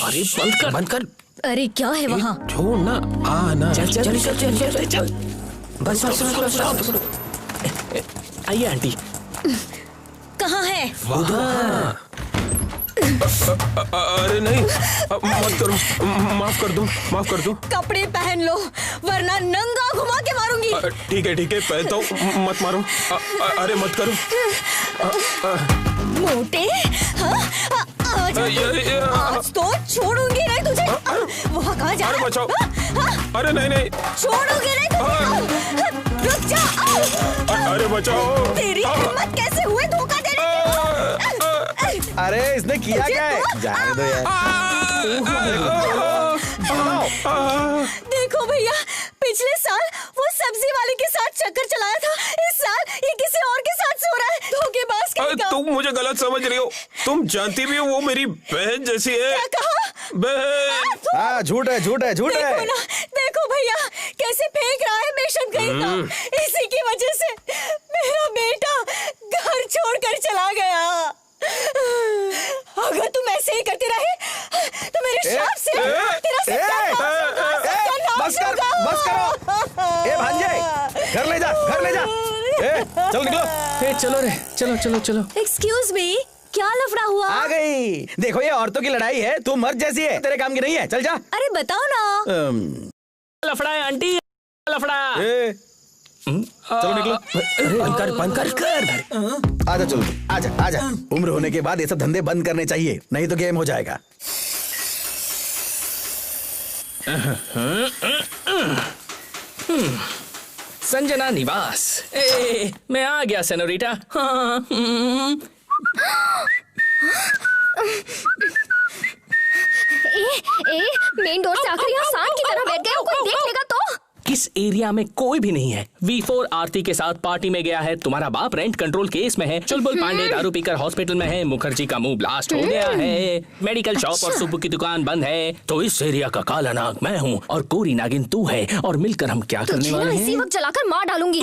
अरे बंद कर। अरे क्या है वहाँ? छोड़ ना, आ ना। चल। बस। आइए आंटी। कहाँ है? वहाँ। अरे नहीं, मत करो, माफ कर दो। कपड़े पहन लो वरना नंगा घुमा के मारूंगी। ठीक है, पहनता हूँ, मत मारो। अरे मत करो। मोटे, हाँ? आज तो छोड़ूंगी नहीं तुझे। वहाँ कहाँ जा? अरे बचाओ। अरे नहीं। छोड़ूंगी नहीं तुझे। रुक जा। अरे बचाओ। तेरी हिम्मत कैसे हुए धोखा देने की? अरे इसने किया क्या है? जाने दो यार। देखो भैया, पिछले साल वो सब्जी वाले के साथ चक्कर चलाया था, इस साल ये किसी और के साथ सो रहा है। धोखेबाज कहेगा। तुम मुझे गलत समझ रही हो। तुम जानती भी हो वो मेरी बहन जैसी है। क्या कहा? बहन। हाँ, झूठ है। देखो ना, देखो भैया कैसे फेंक रहा है बेशर्म कहीं का। इसी की वजह से मेरा बेटा घर छोड़कर चला गया। अगर तुम ऐसे ही करते रहे तो मेरे श्राप से तेरा बस करो। ए भांजे, घर ले जा। चलो निकलो। चलो। एक्सक्यूज मी, क्या लफड़ा हुआ? आ गई। देखो ये औरतों की लड़ाई है, तू मर्द जैसी है, तेरे काम की नहीं है। चल जा। अरे बताओ ना। लफड़ा है आंटी, लफड़ा। चलो निकलो। बंद कर। आजा चलो, आजा। उम्र होने के बाद ये सब धंधे बंद करने चाहिए, नहीं तो गेम हो जाएगा। संजना निवास। मैं आ गया सेनोरिटा। मेन डोर से आकर यहाँ सांड की तरह बैठ गए हो, कोई देख लेगा तो? किस एरिया में कोई भी नहीं है। V4 आरती के साथ पार्टी में गया है। तुम्हारा बाप रेंट कंट्रोल केस में है। चुलबुल पांडे दारू पीकर हॉस्पिटल में है। मुखर्जी का मुंह ब्लास्ट हो गया है। मेडिकल शॉप और सुब्बू की दुकान बंद है। तो इस एरिया का काला नाग मैं हूँ और कोरी नागिन तू है, और मिलकर हम क्या करने वाले हैं? इसी वक्त जलाकर मार डालूंगी।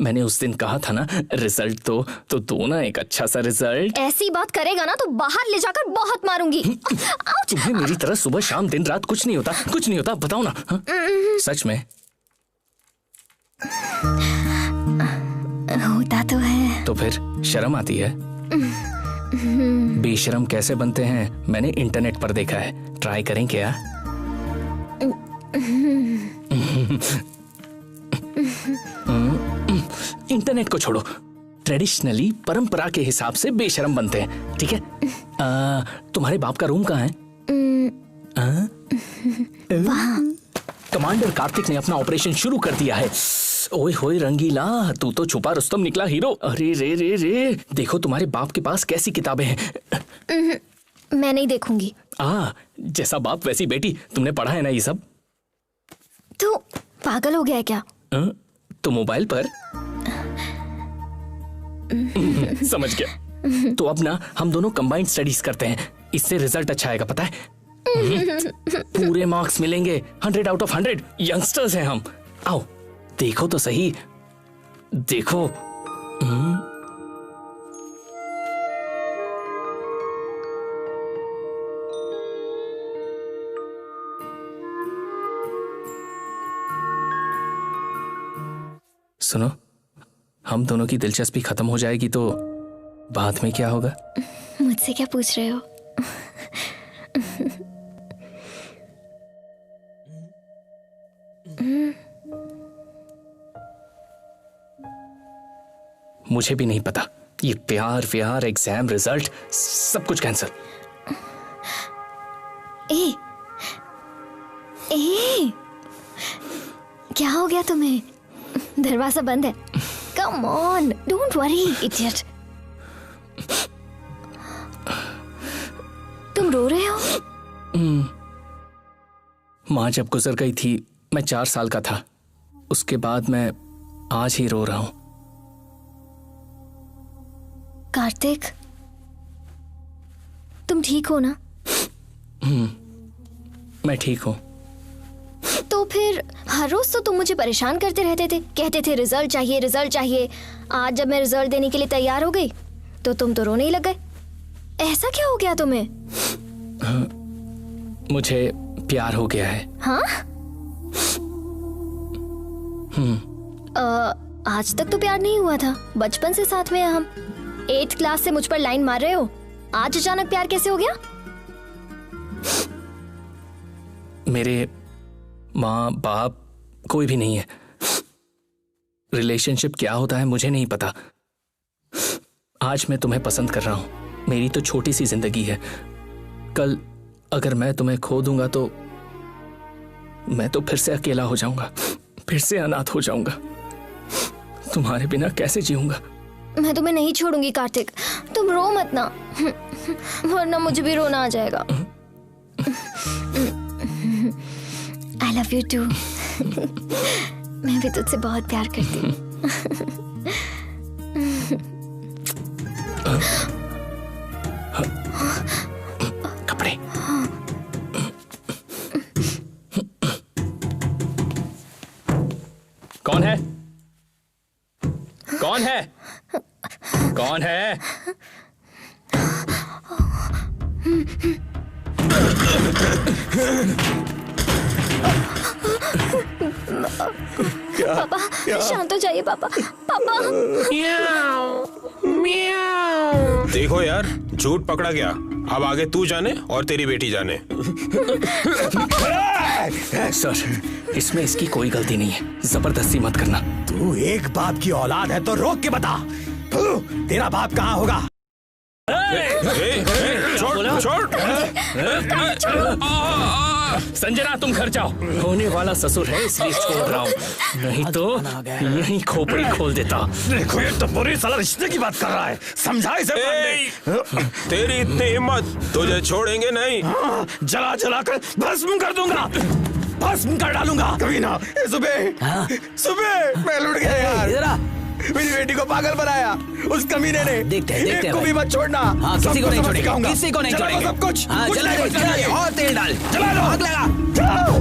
मैंने उस दिन कहा था ना, रिजल्ट तो दो ना एक अच्छा सा रिजल्ट। ऐसी बात करेगा ना तो बाहर ले जाकर बहुत मारूंगी। तुम्हें मेरी तरह सुबह शाम दिन रात कुछ नहीं होता, बताओ ना। हाँ? सच में होता तो है। तो फिर शर्म आती है? बेशरम कैसे बनते हैं मैंने इंटरनेट पर देखा है, ट्राई करें क्या? इंटरनेट को छोड़ो, ट्रेडिशनली परंपरा के हिसाब से बेशरम बनते हैं, ठीक है? तुम्हारे बाप का रूम कहाँ है? कमांडर कार्तिक ने अपना ऑपरेशन शुरू कर दिया है। ओए होए रंगीला, तू तो छुपा रुस्तम निकला हीरो। अरे रे, देखो तुम्हारे बाप के पास कैसी किताबें हैं। मैं नहीं देखूंगी। जैसा बाप वैसी बेटी, तुमने पढ़ा है ना ये सब? तू पागल हो गया है क्या? तो मोबाइल पर समझ गया। तो अब ना हम दोनों कंबाइंड स्टडीज करते हैं, इससे रिजल्ट अच्छा आएगा, पता है? पूरे मार्क्स मिलेंगे, 100 आउट ऑफ 100। यंगस्टर्स हैं हम। आओ देखो तो सही, देखो। सुनो, हम दोनों की दिलचस्पी खत्म हो जाएगी तो बाद में क्या होगा? मुझसे क्या पूछ रहे हो? मुझे भी नहीं पता। ये प्यार व्यार, एग्जाम रिजल्ट, सब कुछ कैंसिल। ए, क्या हो गया तुम्हें? दरवाजा बंद है। Come on, don't worry idiot. तुम रो रहे हो? माँ जब गुजर गई थी मैं 4 साल का था। उसके बाद मैं आज ही रो रहा हूं। कार्तिक, तुम ठीक हो ना? मैं ठीक हूं। तो फिर हर रोज तो तुम मुझे परेशान करते रहते थे, कहते थे रिजल्ट चाहिए, रिजल्ट चाहिए। आज जब मैं रिजल्ट देने के लिए तैयार हो गई तो तुम तो रोने ही लग गए। ऐसा क्या हो गया तुम्हें? मुझे प्यार हो गया है। हाँ? आज तक तो प्यार नहीं हुआ था। बचपन से साथ में हैं हम। 8th क्लास से मुझ पर लाइन मार रहे हो। आज अचानक प्यार कैसे हो गया? मेरे माँ बाप कोई भी नहीं है। रिलेशनशिप क्या होता है मुझे नहीं पता। आज मैं तुम्हें पसंद कर रहा हूं। मेरी तो छोटी सी जिंदगी है। कल अगर मैं तुम्हें खो दूंगा तो मैं तो फिर से अकेला हो जाऊंगा, फिर से अनाथ हो जाऊंगा। तुम्हारे बिना कैसे जीऊंगा? मैं तुम्हें नहीं छोड़ूंगी कार्तिक। तुम रो मत ना, वरना मुझे भी रोना आ जाएगा। I love you too। मैं भी तुझसे बहुत प्यार करती हूँ। कपड़े। कौन है? कौन है? कौन है? पापा, शांत हो जाइए पापा। पापा। देखो यार, झूठ पकड़ा गया। अब आगे तू जाने और तेरी बेटी जाने। सर, इसमें इसकी कोई गलती नहीं है। जबरदस्ती मत करना। तू एक बाप की औलाद है तो रोक के बता, तेरा बाप कहाँ होगा? संजना, तुम घर जाओ। होने वाला ससुर है इसलिए छोड़ रहा हूँ, नहीं तो यहीं खोपड़ी खोल देता। देखो, ये तो बुरी साला रिश्ते की बात कर रहा है। समझा इसे। तेरी इतनी हिम्मत, तुझे छोड़ेंगे नहीं। जला जला कर भस्म कर दूंगा, भस्म कर डालूंगा। कभी ना। सुबह सुबह मैं लुट गया यार। मेरी बेटी को पागल बनाया उस कमीने ने। देखते एक को भी मत छोड़ना। हाँ, किसी को नहीं छोड़ेंगे, किसी को नहीं छोड़ेंगे। सब कुछ। हाँ, कुछ जला नहीं दो, बचना चाहिए। और तेल डाल। जला दो, आग लगा। जलाओ,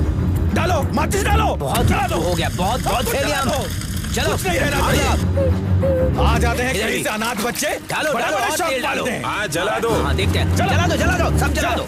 डालो, माचिस डालो। बहुत हो गया, बहुत फेल गया। चलो, कुछ नहीं रहना चाहिए। आ जाते हैं इधर कहीं ही। से अनाथ बच्चे। डालो, बड़े डालो, बड़े और शौक तेल डालो। पालते हैं। हाँ, जला दो। हाँ, देखते हैं। जला दो, जला दो, सब जला दो।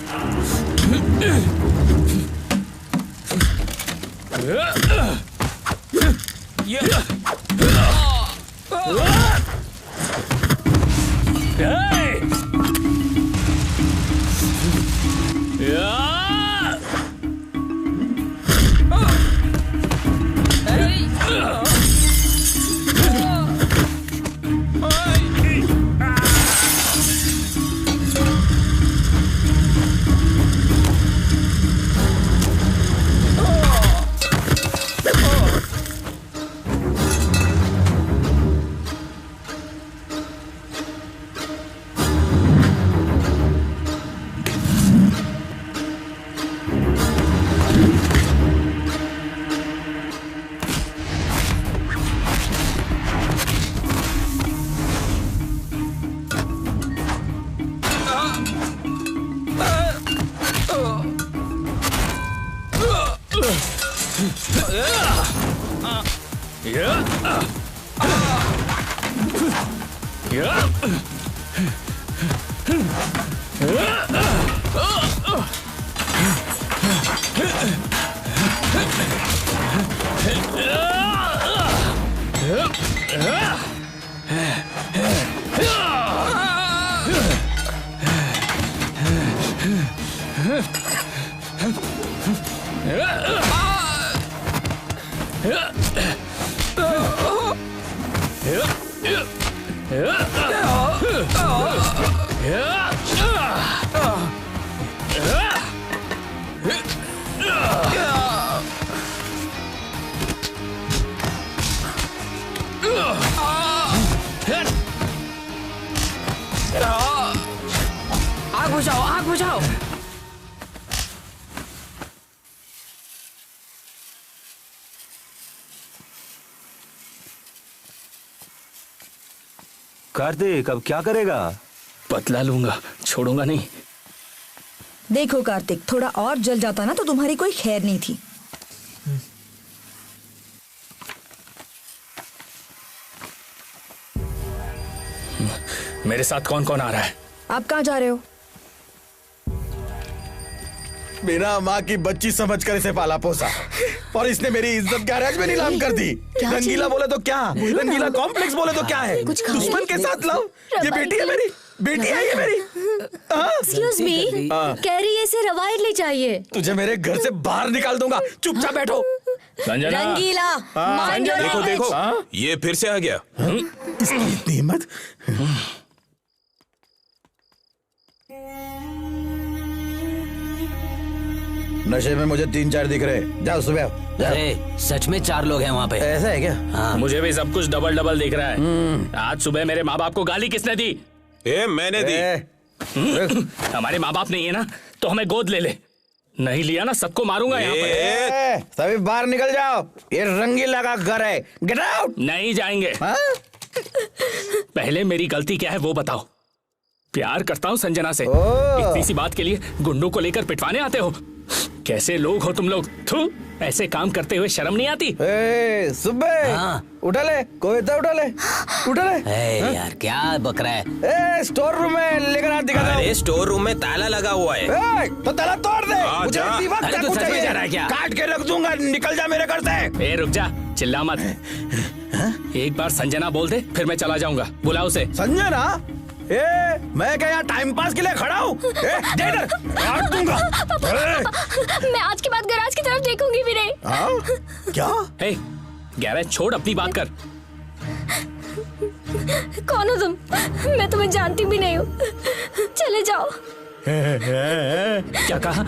आग बुझाओ, आग बुझाओ। कार्तिक अब क्या करेगा? बदला लूंगा, छोड़ूंगा नहीं। देखो कार्तिक, थोड़ा और जल जाता ना तो तुम्हारी कोई खैर नहीं थी। मेरे साथ कौन कौन आ रहा है? आप कहाँ जा रहे हो? बिना माँ की बच्ची समझकर इसे पाला पोसा और इसने मेरी इज्जत गैरेज में नीलाम कर दी। रंगीला बोले तो क्या, रंगीला कॉम्प्लेक्स बोले तो क्या है, दुश्मन के साथ लव। ये बेटी है मेरी, बेटी है ये मेरी। एक्सक्यूज मी, कह रही है इसे रवायतली चाहिए। तुझे मेरे घर से बाहर निकाल दूंगा, चुपचाप बैठो। संजना, रंगीला, mind your देखो language। देखो, ये फिर से आ गया। इसकी इतनी हिम्मत। नशे में मुझे 3-4 दिख रहे। जाओ सुबह जाओ। अरे सच में 4 लोग हैं वहाँ पे। ऐसा है क्या? हाँ। मुझे भी सब कुछ डबल डबल दिख रहा है। आज सुबह मेरे माँ बाप को गाली किसने दी? मैंने दी। हमारे माँ बाप नहीं है ना, तो हमें गोद ले ले। नहीं लिया ना, सबको मारूंगा यहाँ पर। सभी बाहर निकल जाओ, ये रंगीला का घर है। Get out. नहीं जाएंगे। पहले मेरी गलती क्या है वो बताओ। प्यार करता हूँ संजना से, इतनी सी बात के लिए गुंडों को लेकर पिटवाने आते हो। कैसे लोग हो तुम लोग? थू, ऐसे काम करते हुए शर्म नहीं आती? सुबह उठा ले, कोई तो उठा ले, उठा ले। यार क्या बकरा है? स्टोर रूम में लेकर आ, दिखा दो। अरे स्टोर रूम में ताला लगा हुआ है। तो ताला तोड़ दे। मुझे जा। इसी वक्त अरे तू चाकू सच में चाहिए। जा रहा है क्या? काट के रख दूंगा, निकल जा मेरे घर से। रुक जा, चिल्ला मत। एक बार संजना बोल दे, फिर मैं चला जाऊंगा। बुला उसे। संजना? मैं क्या यहाँ टाइम पास के लिए खड़ा हूँ? काट दूंगा। मैं आज के बाद गैराज की तरफ देखूंगी भी नहीं। क्या? गैरेज छोड़, अपनी बात कर। कौन हो तुम? मैं तुम्हें जानती भी नहीं हूँ। चले जाओ। क्या कहा?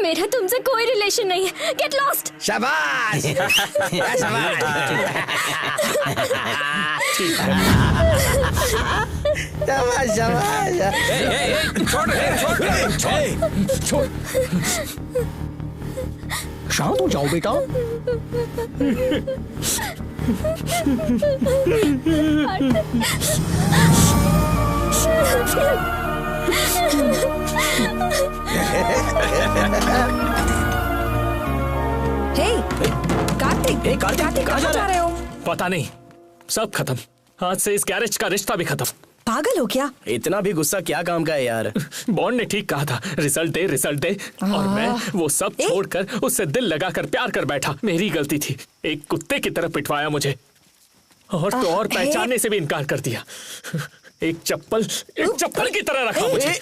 मेरा तुमसे कोई रिलेशन नहीं है। Get lost. शाबाश। शाबाश। शाबाश शाबाश। छोड़। शांत हो जाओ बेटा। कार्तिक कहाँ जा रहे हो? पता नहीं, सब खत्म। आज से इस गैरेज का रिश्ता भी खत्म। पागल हो क्या? इतना भी गुस्सा क्या काम का है यार? बॉन्ड ने ठीक कहा था, रिजल्ट दे। और मैं वो सब छोड़कर उससे दिल लगाकर प्यार कर बैठा। मेरी गलती थी। एक कुत्ते की तरह पिटवाया मुझे, और तो और पहचानने से भी इनकार कर दिया। एक चप्पल की तरह रखा मुझे।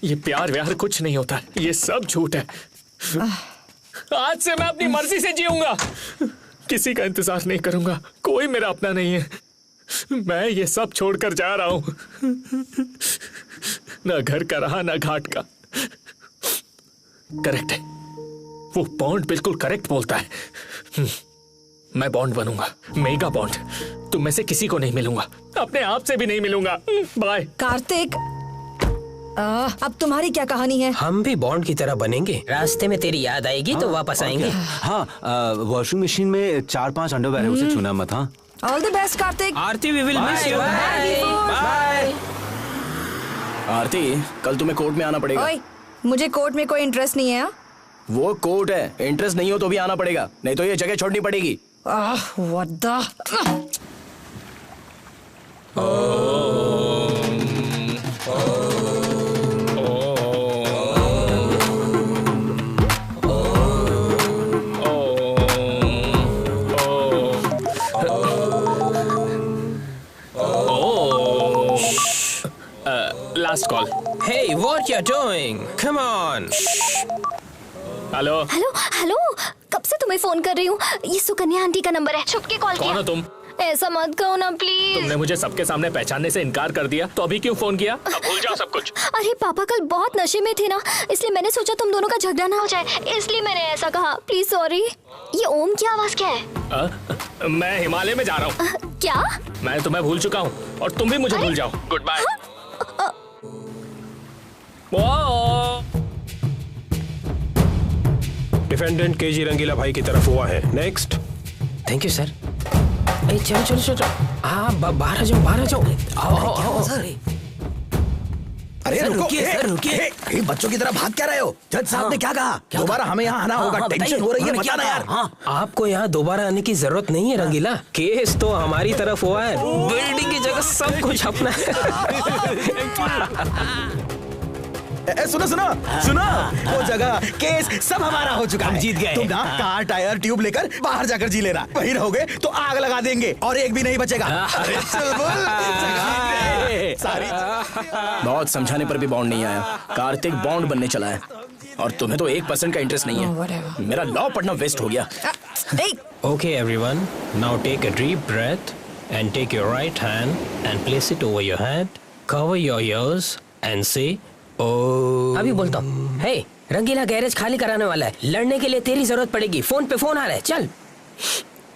ये प्यार व्यार कुछ नहीं होता, ये सब झूठ है। आज से मैं अपनी मर्जी से जीऊंगा, किसी का इंतजार नहीं करूंगा। कोई मेरा अपना नहीं है। मैं ये सब छोड़कर जा रहा हूं। ना घर का रहा, ना घाट का। करेक्ट है, वो बॉन्ड बिल्कुल करेक्ट बोलता है। मैं बॉन्ड बनूंगा, मेगा बॉन्ड। तुम में से किसी को नहीं मिलूंगा, अपने आप से भी नहीं मिलूंगा। बाय। कार्तिक, अब तुम्हारी क्या कहानी है? हम भी बॉन्ड की तरह बनेंगे। रास्ते में तेरी याद आएगी तो वापस आएंगे। हाँ, वॉशिंग मशीन में 4-5 अंडरवेयर है, उसे छूना मत। हाँ, all the best Kartik. Aarti, we will miss you. Bye. Aarti, कल तुम्हें कोर्ट में आना पड़ेगा। ओए, मुझे कोर्ट में कोई इंटरेस्ट नहीं है। वो कोर्ट है, इंटरेस्ट नहीं हो तो भी आना पड़ेगा, नहीं तो ये जगह छोड़नी पड़ेगी। What the last call. Hey, what you're doing? Come on. Hello hello hello, कब से तुम्हें फोन कर रही हूँ। ये सुकन्या आंटी का नंबर है, छुप के कॉल कौन किया। हो तुम? ऐसा मत कहो ना प्लीज। तुमने मुझे सबके सामने पहचानने से इनकार कर दिया, तो अभी क्यों फोन किया? अब भूल जाओ सब कुछ। अरे पापा कल बहुत नशे में थे ना, इसलिए मैंने सोचा तुम दोनों का झगड़ा ना हो जाए, इसलिए मैंने ऐसा कहा। Please sorry. ये ओम की आवाज क्या है? मैं हिमालय में जा रहा हूँ। क्या? मैं तुम्हें भूल चुका हूँ और तुम भी मुझे भूल जाओ। Good bye. Defendant KG Rangeela भाई की तरफ हुआ है। नेक्स्ट। Thank you sir. चलो चलो चलो, हाँ बाहर आ जाओ, बाहर आ जाओ। आओ सर। अरे सर, रुको, रुकिए, सर, रुकिए। बच्चों की तरह भाग क्या रहे हो? जज साहब ने क्या कहा? दोबारा हमें यहाँ आना होगा। टेंशन हो रही है, बताना यार। आपको यहाँ दोबारा आने की जरूरत नहीं है रंगीला। केस तो हमारी तरफ हुआ है, बिल्डिंग की जगह सब कुछ अपना सुनो सुनो सुनो, वो जगह केस सब हमारा हो चुका है। हम जीत गए। तुम ना कार टायर ट्यूब लेकर बाहर जाकर जी लेना। वहीं रहोगे तो आग लगा देंगे और एक भी नहीं बचेगा। अरे चुलबुल, सारी बहुत समझाने पर भी बॉन्ड नहीं आया। कार्तिक बॉन्ड बनने चला है और तुम्हें तो 1% का इंटरेस्ट नहीं है। मेरा लॉ पढ़ना वेस्ट हो गया। Okay everyone, now take a deep breath and take your right hand and place it over your head, cover your ears and say अभी बोलता हूँ। हे, रंगीला गैरेज खाली कराने वाला है, लड़ने के लिए तेरी जरूरत पड़ेगी। फोन पे फोन आ रहा है, चल।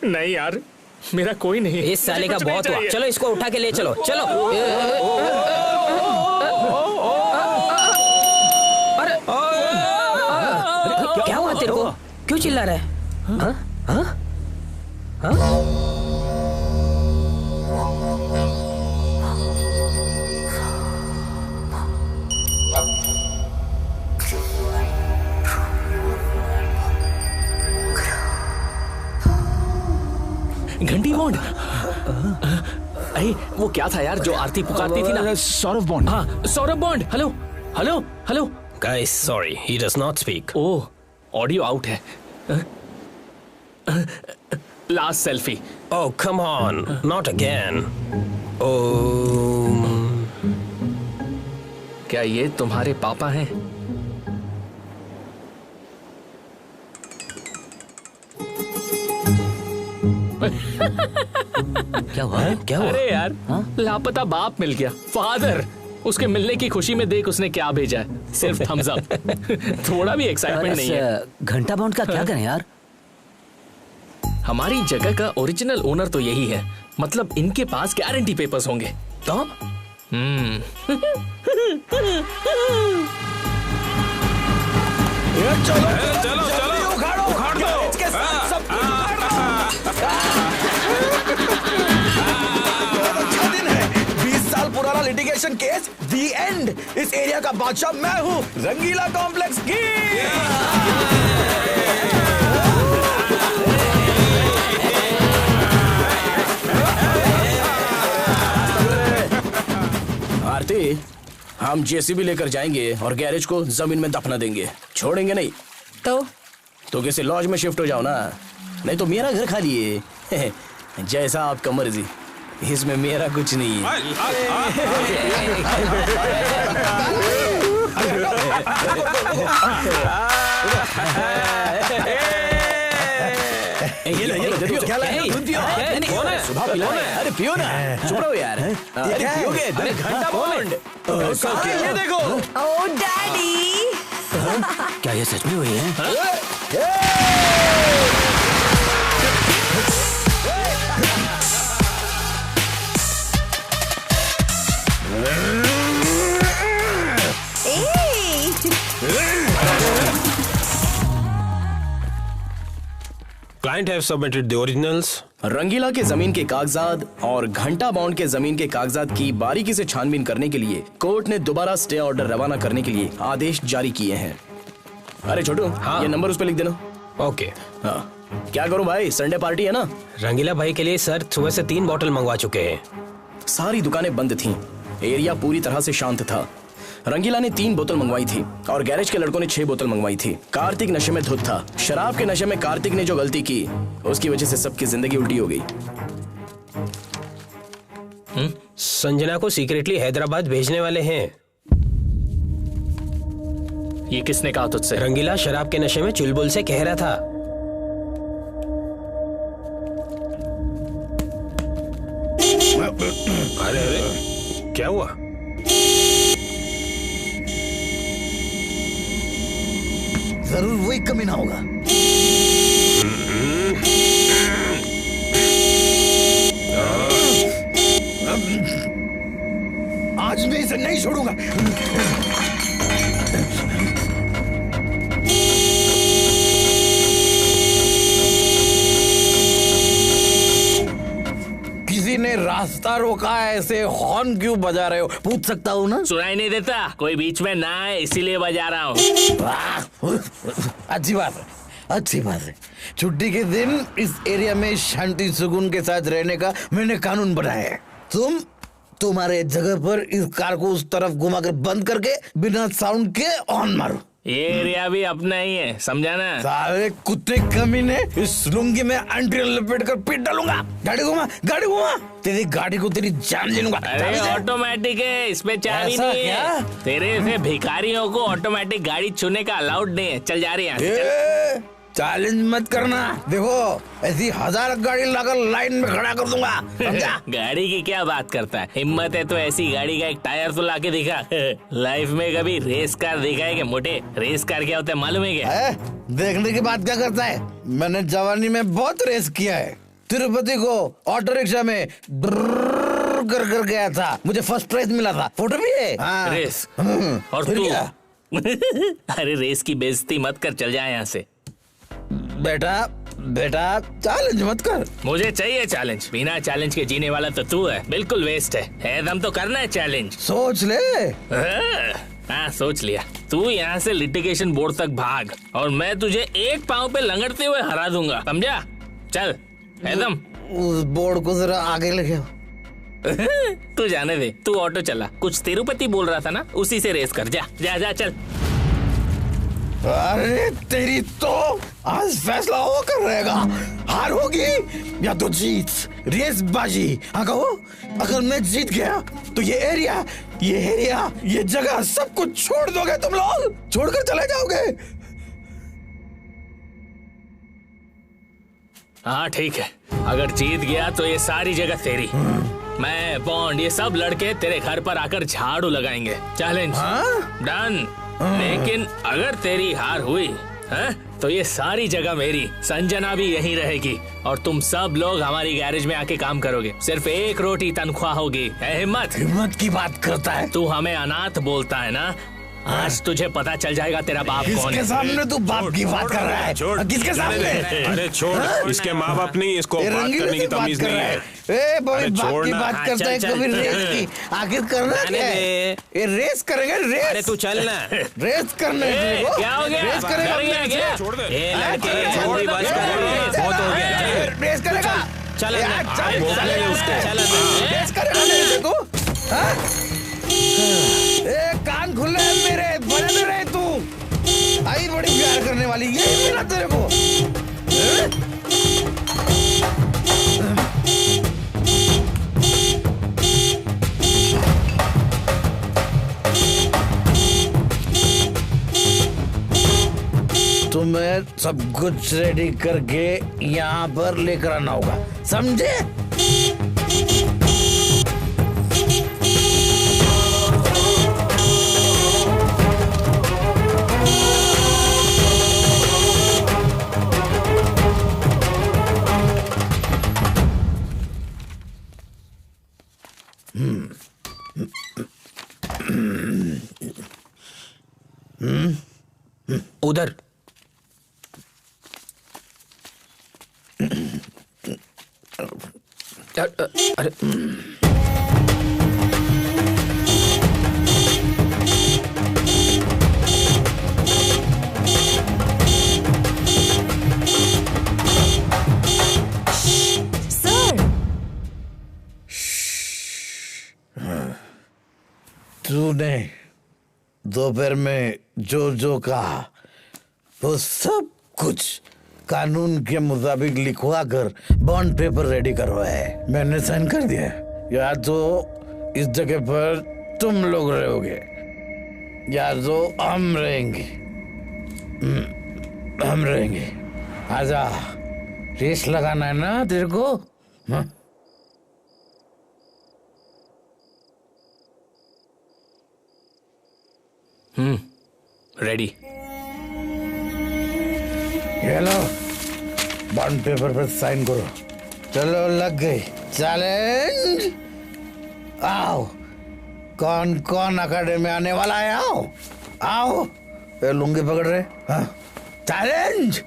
नहीं यार, मेरा कोई नहीं। इस साले का बहुत हुआ, चलो इसको उठा के ले चलो। चलो। अरे क्या हुआ तेरे को? क्यों चिल्ला रहा है? हाँ? हाँ? हाँ? घंटी बॉन्ड। अरे वो क्या था यार जो आरती पुकारती थी ना? सौरभ बॉन्ड। हाँ Saurabh Bond. Hello hello hello. Guys, sorry, he does not speak. Oh, audio out है। Last selfie. Oh, come on, not again. क्या ये तुम्हारे पापा हैं? क्या हुआ? क्या हुआ? अरे यार, लापता बाप मिल गया। फादर, उसके मिलने की खुशी में देख उसने क्या भेजा है। सिर्फ थम्स अप। थोड़ा भी एक्साइटमेंट नहीं है। घंटा बॉन्ड का क्या करें यार? हमारी जगह का ओरिजिनल ओनर तो यही है, मतलब इनके पास गारंटी पेपर्स होंगे। तो चलो चलो, उखाड़ दो। इसके साथ सब कुछ अच्छा दिन है। 20 साल पुराना लिटिगेशन केस, दी एंड। इस एरिया का बादशाह मैं हूँ, रंगीला कॉम्प्लेक्स की। आरती, हम जेसीबी लेकर जाएंगे और गैरेज को जमीन में दफना देंगे, छोड़ेंगे नहीं। तो किसी लॉज में शिफ्ट हो जाओ ना, नहीं तो मेरा घर खाली है। जैसा आपका मर्जी, इसमें मेरा कुछ नहीं है। ये लो, क्या लाया? दूध पियो। सुबह पिला है। अरे पियो ना, चुप रहो यार। अरे पियोगे? अरे घंटा बॉन्ड। ये देखो। ओह डैडी। क्या ये सच में हुई है? Client have submitted the originals. रंगीला के जमीन के कागजात और घंटा बॉन्ड के जमीन के कागजात की बारीकी से छानबीन करने के लिए कोर्ट ने दोबारा स्टे ऑर्डर रवाना करने के लिए आदेश जारी किए हैं। अरे छोटू, ये नंबर उस पे लिख देना। ओके। हाँ, क्या करूं भाई, संडे पार्टी है ना। रंगीला भाई के लिए सर सुबह से 3 बॉटल मंगवा चुके हैं। सारी दुकानें बंद थीं, एरिया पूरी तरह से शांत था। रंगीला ने 3 बोतल मंगवाई थी और गैरेज के लड़कों ने 6 बोतल मंगवाई थी। कार्तिक नशे में धुत था। शराब के नशे में कार्तिक ने जो गलती की, उसकी वजह से सबकी जिंदगी उल्टी हो गई। संजना को सीक्रेटली हैदराबाद भेजने वाले हैं। ये किसने कहा तुझसे? रंगीला शराब के नशे में चुलबुल से कह रहा था। अरे अरे क्या हुआ? जरूर वही कमीना होगा। आज मैं इसे नहीं छोड़ूंगा। किसी ने रास्ता रोका है, ऐसे हॉर्न क्यों बजा रहे हो? पूछ सकता हूँ ना? सुनाई नहीं देता? कोई बीच में ना है इसीलिए बजा रहा हूँ। अच्छी बात है, अच्छी बात है। छुट्टी के दिन इस एरिया में शांति सुकून के साथ रहने का मैंने कानून बनाया है। तुम्हारे जगह पर इस कार को उस तरफ घुमाकर बंद करके बिना साउंड के ऑन मारो। ये एरिया भी अपना ही है, समझा ना? सारे कुत्ते कमीने, इस लुंगी में अंटी लपेट कर पीट डालूंगा। गाड़ी घुमा, गाड़ी घुमा। तेरी गाड़ी को तेरी जान ले लूंगा। अरे ऑटोमेटिक है, इसमें चाबी नहीं है। तेरे से भिखारियों को ऑटोमेटिक गाड़ी छूने का अलाउड नहीं है। चल जा रही है। चैलेंज मत करना। देखो ऐसी 1000 गाड़ी लाकर लाइन में खड़ा कर दूंगा, समझा? गाड़ी की क्या बात करता है? हिम्मत है तो ऐसी गाड़ी का एक टायर तो लाके दिखा। लाइफ में कभी रेस कार देखा है क्या मोटे? रेस कार क्या होता है मालूम है क्या? देखने की बात क्या करता है? मैंने जवानी में बहुत रेस किया है। तिरुपति को ऑटो रिक्शा में कर कर गया था, मुझे फर्स्ट प्राइज मिला था। फोटो भी है। रेस और तू? अरे रेस की बेइज्जती मत कर, चल जाए यहाँ से। बेटा चैलेंज मत कर। मुझे चाहिए चैलेंज। बिना चैलेंज के जीने वाला तो तू है, बिल्कुल वेस्ट है। दम तो करना है चैलेंज। सोच ले। हाँ सोच लिया। तू यहाँ से लिटिगेशन बोर्ड तक भाग और मैं तुझे एक पाँव पे लंगड़ते हुए हरा दूंगा, समझा? चल एकदम। उस बोर्ड को जरा आगे लेके आओ। तू जाने दे, तू ऑटो चला। कुछ तिरुपति बोल रहा था ना, उसी से रेस कर। जा जा जा चल। अरे तेरी तो आज फैसला होकर रहेगा, हार होगी या तो जीत। रेस बाजी। हाँ कहो, अगर मैं जीत गया तो ये एरिया ये जगह सब कुछ छोड़ दोगे तुम लोग? छोड़कर चले जाओगे? हाँ ठीक है, अगर जीत गया तो ये सारी जगह तेरी। मैं बॉन्ड ये सब लड़के तेरे घर पर आकर झाड़ू लगाएंगे। Challenge done. लेकिन अगर तेरी हार हुई तो ये सारी जगह मेरी। संजना भी यहीं रहेगी और तुम सब लोग हमारी गैरेज में आके काम करोगे। सिर्फ 1 रोटी तनख्वाह होगी। हिम्मत की बात करता है तू। हमें अनाथ बोलता है ना? आज तुझे पता चल जाएगा तेरा बाप कौन है। किसके सामने तू बाप की बात कर रहा है? किसके सामने? अरे छोड़, इसके माँ बाप नहीं, इसको बात करने की तमीज नहीं है। बाप की बात करता है कभी रेस की। आखिर करना क्या है? ये रेस करेंगे, रेस। अरे तू चल ना। रेस करने क्या हो गया? रेस करेगा? छोड़ दे। जल्दी बस कर, बहुत हो गया। रेस करेगा? चल रेस करेगा? कान खुले हैं मेरे, बने में रहे तू। आई बड़ी प्यार करने वाली, यही मिला तेरे को। तुम्हें सब कुछ रेडी करके यहाँ पर लेकर आना होगा, समझे? उधर। अरे तूने दोपहर में जो कहा वो सब कुछ कानून के मुताबिक लिखवा कर बॉन्ड पेपर रेडी करवाया है। मैंने साइन कर दिया। या तो इस जगह पर तुम लोग रहोगे या तो हम रहेंगे। हम रहेंगे। आजा, रेस लगाना है ना तेरे को? हाँ? रेडी। ये लो, बॉन्ड पेपर पर साइन करो। चलो, लग गई। चैलेंज, आओ। कौन कौन अकेडमी आने वाला है? आओ आओ। ये लुंगी पकड़ रहे? हाँ, चैलेंज।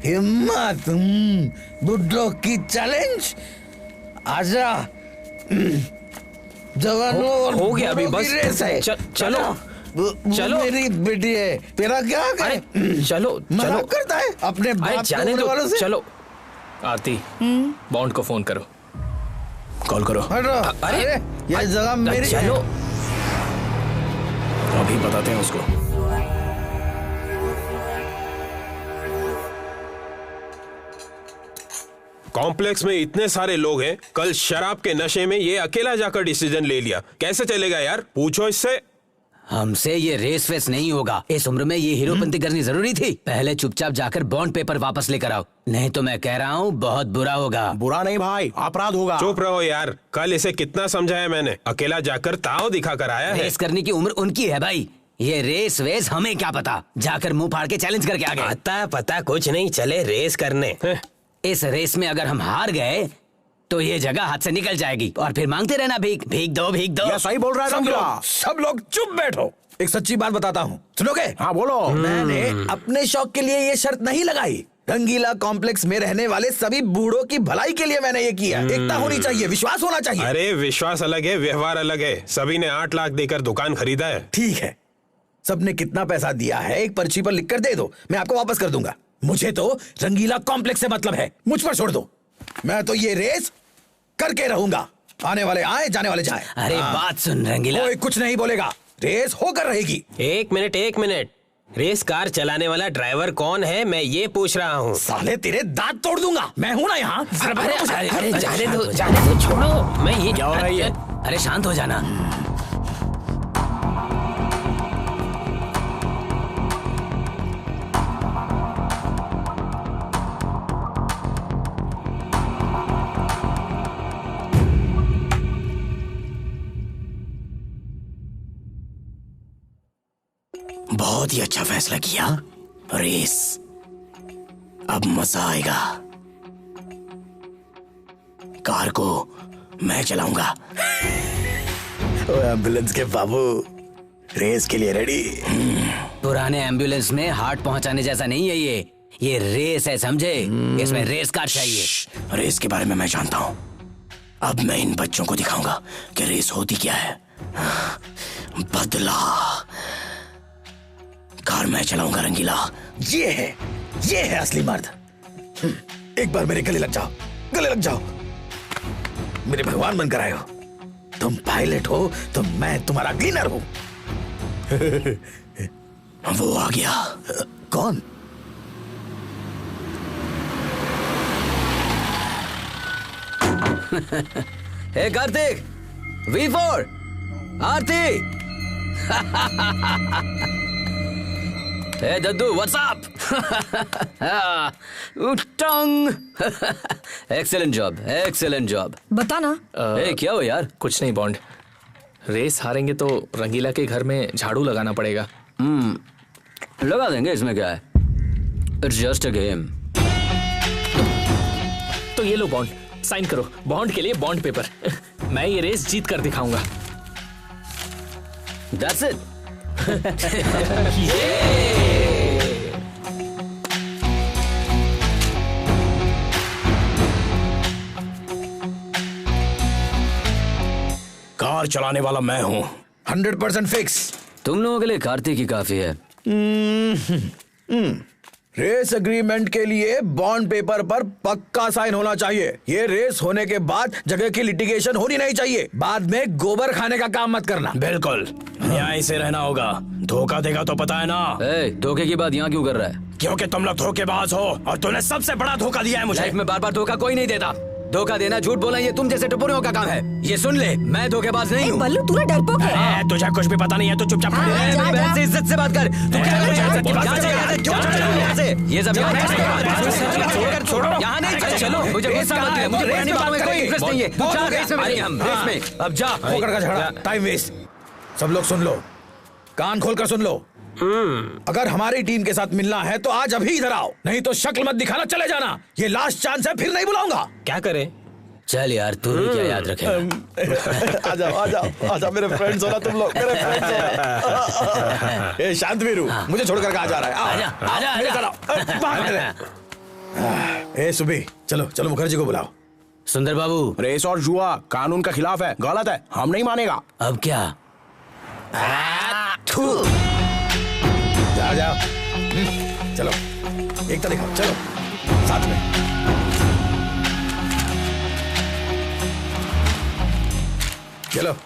हिम्मत, बुड्ढों की चैलेंज। आजा, जवानों और हो गया अभी, बुड्ढों की बस रेस है। चलो चलो। मेरी बेटी है, तेरा क्या है? चलो मजाक करता है अपने बाप जाने के दो। वालों से? चलो आरती, बॉन्ड को फोन करो। कॉल करो। हटो। अरे ये जगह मेरी है। चलो, अभी बताते हैं उसको। कॉम्प्लेक्स में इतने सारे लोग हैं, कल शराब के नशे में ये अकेला जाकर डिसीजन ले लिया। कैसे चलेगा यार? पूछो इससे। हमसे ये रेस वेस नहीं होगा। इस उम्र में ये हीरोपंती करनी जरूरी थी? पहले चुपचाप जाकर बॉन्ड पेपर वापस लेकर आओ, नहीं तो मैं कह रहा हूँ बहुत बुरा होगा। बुरा नहीं भाई, अपराध होगा। चुप रहो यार, कल इसे कितना समझाया मैंने। अकेला जाकर ताव दिखा कर आया है। रेस करने की उम्र उनकी है भाई, ये रेस वेस हमें क्या पता। जाकर मुंह फाड़ के चैलेंज करके आ गए। पता पता कुछ नहीं, चले रेस करने। इस रेस में अगर हम हार गए तो ये जगह हाथ से निकल जाएगी और फिर मांगते रहना भीख, भीख दो भीख दो। ये सही बोल रहा है रंगीला। सब लोग चुप बैठो। एक सच्ची बात बताता हूँ, सुनोगे? हाँ बोलो। मैंने अपने शौक के लिए ये शर्त नहीं लगाई। रंगीला कॉम्प्लेक्स में रहने वाले सभी बूढ़ों की भलाई के लिए मैंने ये किया। एकता होनी चाहिए, विश्वास होना चाहिए। अरे विश्वास अलग है, व्यवहार अलग है। सभी ने 8 लाख देकर दुकान खरीदा है। ठीक है, सबने कितना पैसा दिया है एक पर्ची पर लिखकर दे दो, मैं आपको वापस कर दूंगा। मुझे तो रंगीला कॉम्प्लेक्स से मतलब है, मुझ पर छोड़ दो। मैं तो ये रेस करके रहूंगा, आने वाले आए जाने वाले जाए। अरे बात सुन रंगीला, कोई कुछ नहीं बोलेगा, रेस होकर रहेगी। एक मिनट, रेस कार चलाने वाला ड्राइवर कौन है, मैं ये पूछ रहा हूँ। साले तेरे दांत तोड़ दूंगा, मैं हूं ना यहाँ। अरे जाने दो, छोड़ो। मैं ये क्या हो रही है? अरे शांत हो जाना। बहुत ही अच्छा फैसला किया। रेस, अब मजा आएगा। कार को मैं चलाऊंगा। एम्बुलेंस के बाबू, रेस के लिए रेडी? पुराने एम्बुलेंस में हार्ट पहुंचाने जैसा नहीं है ये रेस है, समझे? इसमें रेस कार चाहिए। रेस के बारे में मैं जानता हूं। अब मैं इन बच्चों को दिखाऊंगा कि रेस होती क्या है। बदला। कार मैं चलाऊंगा रंगीला। ये है असली मर्द। एक बार मेरे गले लग जाओ। मेरे भगवान बनकर आए हो। तुम पायलट हो तो मैं तुम्हारा क्लीनर हूं। वो आ गया। कौन? Hey Kartik, V4 Aarti. Hey दद्दू, व्हाट्स अप? टंग। Excellent job. बता ना। ए क्या हो यार? कुछ नहीं बॉन्ड, रेस हारेंगे तो रंगीला के घर में झाड़ू लगाना पड़ेगा। लगा देंगे, इसमें क्या है? It's just a game. तो ये लो बॉन्ड, साइन करो। बॉन्ड के लिए बॉन्ड पेपर। मैं ये रेस जीत कर दिखाऊंगा। That's it. कार चलाने वाला मैं हूं। 100% फिक्स। तुम लोगों के लिए कार्तिक ही काफी है। रेस एग्रीमेंट के लिए बॉन्ड पेपर पर पक्का साइन होना चाहिए। ये रेस होने के बाद जगह की लिटिगेशन होनी नहीं चाहिए। बाद में गोबर खाने का काम मत करना। बिल्कुल न्याय से रहना होगा। धोखा देगा तो पता है ना। धोखे की बात यहाँ क्यों कर रहा है? क्योंकि तुम लोग धोखेबाज हो और तूने सबसे बड़ा धोखा दिया है मुझे। लाइफ में बार बार धोखा कोई नहीं देता। धोखा देना, झूठ बोलना ये तुम जैसे टपोरियों का काम है। ये सुन ले, मैं धोखेबाज नहीं हूँ। बल्लू तू ना डरपोक है। तुझे कुछ भी पता नहीं है, तू चुपचाप खड़ी रह। मेरी बहन से इज्जत से बात कर। तू क्या ये सब छोड़ो, यहाँ नहीं चलो। मुझे गुस्सा मत दिला, मुझे पुरानी बातों में कोई इंटरेस्ट नहीं है। हम रेस में अब जा। पोकर का झगड़ा, टाइम वेस्ट। सब लोग सुन लो, कान खोलकर सुन लो। अगर हमारी टीम के साथ मिलना है तो आज अभी इधर आओ, नहीं तो शक्ल मत दिखाना, चले जाना। ये लास्ट चांस है, फिर नहीं बुलाऊंगा। क्या करें? चल यार, तू ही क्या याद रखेगा। आ जाओ मेरे फ्रेंड्स हो ना तुम लोग, मेरे फ्रेंड्स हो। ए शांत वीरू, मुझे छोड़कर कहाँ जा रहा है? आजा। ए सुबी, चलो मुखर्जी को बुलाओ। सुंदर बाबू, रेस और जुआ कानून का खिलाफ है, गलत है, हम नहीं मानेगा। अब क्या? जाओ चलो, एकता दिखाओ, चलो साथ में। चलो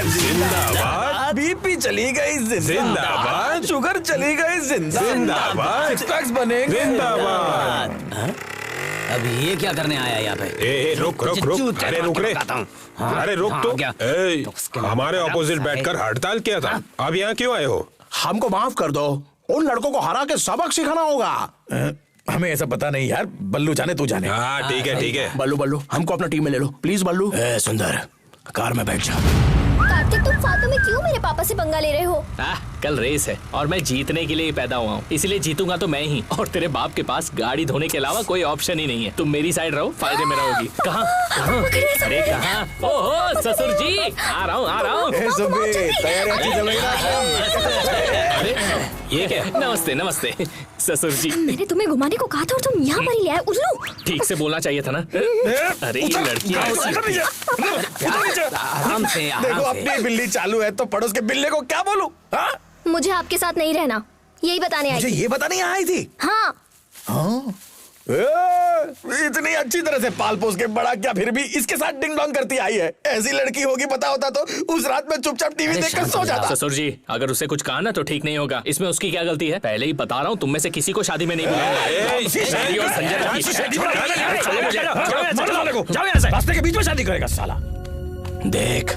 जिंदाबाद। बीपी चली गई जिंदाबाद। शुगर चली गई जिंदाबाद। सिक्स पैक्स बनेंगे जिंदाबाद। अब ये क्या करने आया यहाँ पे? रुक। अरे रुक रे, अरे रुक तो। हमारे ऑपोजिट बैठकर हड़ताल किया था, अब यहाँ क्यों आए हो? हमको माफ कर दो, उन लड़कों को हरा के सबक सिखाना होगा। हमें ऐसा पता नहीं यार, बल्लू जाने तू जाने। हाँ ठीक है। बल्लू हमको अपना टीम में ले लो प्लीज। बल्लू सुंदर, कार में बैठ जा। कार्तिक, तुम फालतू में क्यों मेरे पापा से पंगा ले रहे हो? कल रेस है और मैं जीतने के लिए पैदा हुआ हूँ, इसलिए जीतूंगा तो मैं ही। और तेरे बाप के पास गाड़ी धोने के अलावा कोई ऑप्शन ही नहीं है। तुम मेरी साइड रहो, फायदे में रहोगी। कहाँ? अरे कहाँ? ओहो ससुर जी, आ रहा हूँ। तैयारी अच्छी चल रही है? ये क्या? नमस्ते ससुर जी। मैंने तुम्हें घुमाने को कहा था और तुम यहाँ पर ही ले आए, उल्लू। ठीक से बोलना चाहिए था ना। अरे ये लड़की देखो, अपनी बिल्ली चालू है तो पड़ोस के बिल्ले को क्या बोलूं? मुझे आपके साथ नहीं रहना, यही बताने आई। मुझे ये बताने आई थी? हाँ। इतनी अच्छी तरह से पाल पोस के बड़ा क्या, फिर भी इसके साथ डिंग डोंग करती आई है। ऐसी लड़की होगी पता होता तो उस रात में चुपचाप टीवी देखकर सो जाता। ससुर जी, अगर उसे कुछ कहा ना तो ठीक नहीं होगा। इसमें उसकी क्या गलती है? पहले ही बता रहा हूँ, तुम में से किसी को शादी में नहीं बुलाऊंगा। रास्ते के बीच में शादी करेगा साला। देख,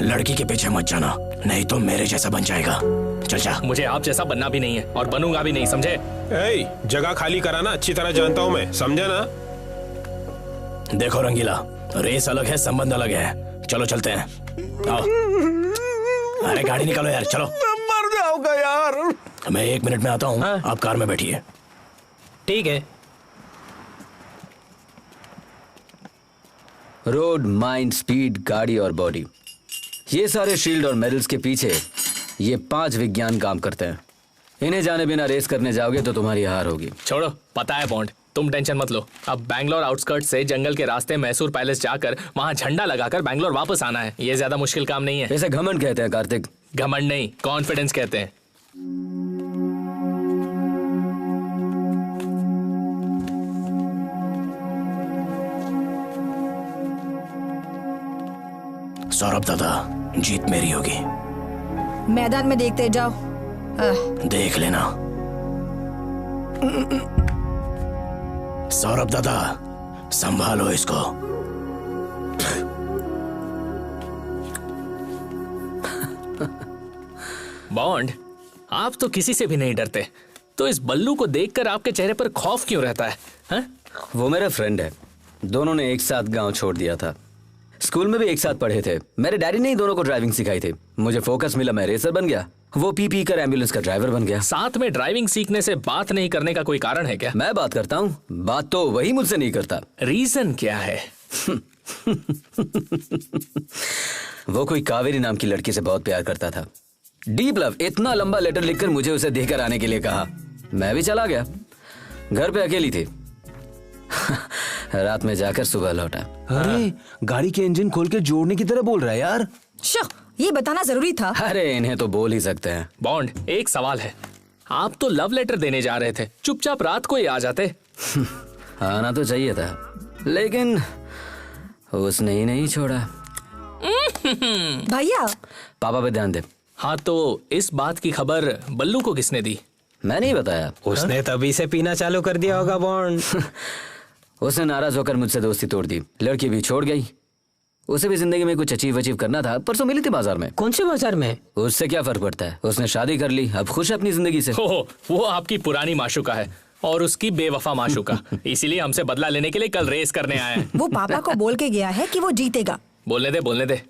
लड़की के पीछे मत जाना, नहीं तो मेरे जैसा बन जाएगा। चल जा। मुझे आप जैसा बनना भी नहीं है और बनूंगा भी नहीं, समझे? जगह खाली कराना अच्छी तरह जानता हूँ मैं, समझा ना? देखो रंगीला, रेस अलग है, संबंध अलग है। चलो चलते हैं, आओ। अरे गाड़ी निकालो यार, चलो। मर जाऊंगा यार। मैं 1 मिनट में आता हूँ, आप कार में बैठिए। ठीक है। रोड, माइंड, स्पीड, गाड़ी और बॉडी, ये सारे शील्ड और मेडल्स के पीछे ये 5 विज्ञान काम करते हैं। इन्हें जाने बिना रेस करने जाओगे तो तुम्हारी हार होगी। छोड़ो, पता है बॉन्ड, तुम टेंशन मत लो। अब बैंगलोर आउटस्कर्ट से जंगल के रास्ते मैसूर पैलेस जाकर वहाँ झंडा लगाकर बैंगलोर वापस आना है। ये ज्यादा मुश्किल काम नहीं है। इसे घमंड कहते हैं कार्तिक। घमंड नहीं, कॉन्फिडेंस कहते हैं। सौरभ दादा, जीत मेरी होगी। मैदान में देखते जाओ। देख लेना। सौरभ दादा, संभालो इसको। बॉन्ड, आप तो किसी से भी नहीं डरते, तो इस बल्लू को देखकर आपके चेहरे पर खौफ क्यों रहता है? हा? वो मेरा फ्रेंड है, दोनों ने एक साथ गांव छोड़ दिया था। स्कूल में भी एक साथ पढ़े थे। मेरे डैडी ने ही दोनों को ड्राइविंग सिखाई थी। मुझे फोकस मिला, मैं रेसर बन गया। वो पी कर एम्बुलेंस का ड्राइवर बन गया। साथ में ड्राइविंग सीखने से बात नहीं करने का कोई कारण है क्या? मैं बात करता हूँ, बात तो वही मुझसे नहीं करता। रीजन क्या है? वो कोई कावेरी नाम की लड़की से बहुत प्यार करता था। Deep love. इतना लंबा लेटर लिखकर मुझे उसे देकर आने के लिए कहा। मैं भी चला गया। घर पे अकेली थी। रात में जाकर सुबह लौटा। अरे गाड़ी के इंजन खोल के जोड़ने की तरह बोल रहा है यार। ये बताना जरूरी था। अरे इन्हें तो बोल ही सकते हैं। बॉन्ड, एक सवाल है, आप तो लव लेटर देने जा रहे थे, चुपचाप रात को ही आ जाते। आना तो चाहिए था, लेकिन उसने ही नहीं छोड़ा। भैया पापा पे ध्यान दे। हाँ तो इस बात की खबर बल्लू को किसने दी? मैं नहीं बताया। उसने तभी से पीना चालू कर दिया होगा बॉन्ड। उसने नाराज होकर मुझसे दोस्ती तोड़ दी, लड़की भी छोड़ गई। उसे भी जिंदगी में कुछ अचीव करना था। परसों मिली थी बाजार में। कौन से बाजार में? उससे क्या फर्क पड़ता है, उसने शादी कर ली, अब खुश है अपनी जिंदगी से। वो आपकी पुरानी माशूका है और उसकी बेवफा माशूका, इसीलिए हमसे बदला लेने के लिए कल रेस करने आया है। वो पापा को बोल के गया है कि वो जीतेगा। बोलने दे।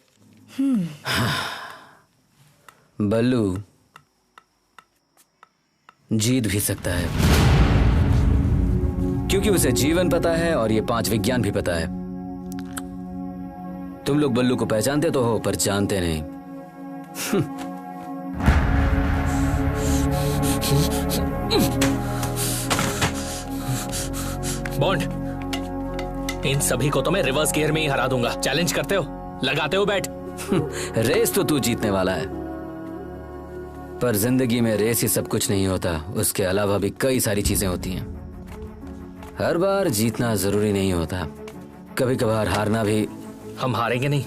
बल्लू जीत भी सकता है, क्योंकि उसे जीवन पता है और ये 5 विज्ञान भी पता है। तुम लोग बल्लू को पहचानते तो हो, पर जानते नहीं। बॉन्ड, इन सभी को तो मैं रिवर्स गियर में ही हरा दूंगा। चैलेंज करते हो? लगाते हो बैट? रेस तो तू जीतने वाला है, पर जिंदगी में रेस ही सब कुछ नहीं होता, उसके अलावा भी कई सारी चीजें होती हैं। हर बार जीतना जरूरी नहीं होता, कभी कभार हारना भी। हम हारेंगे नहीं।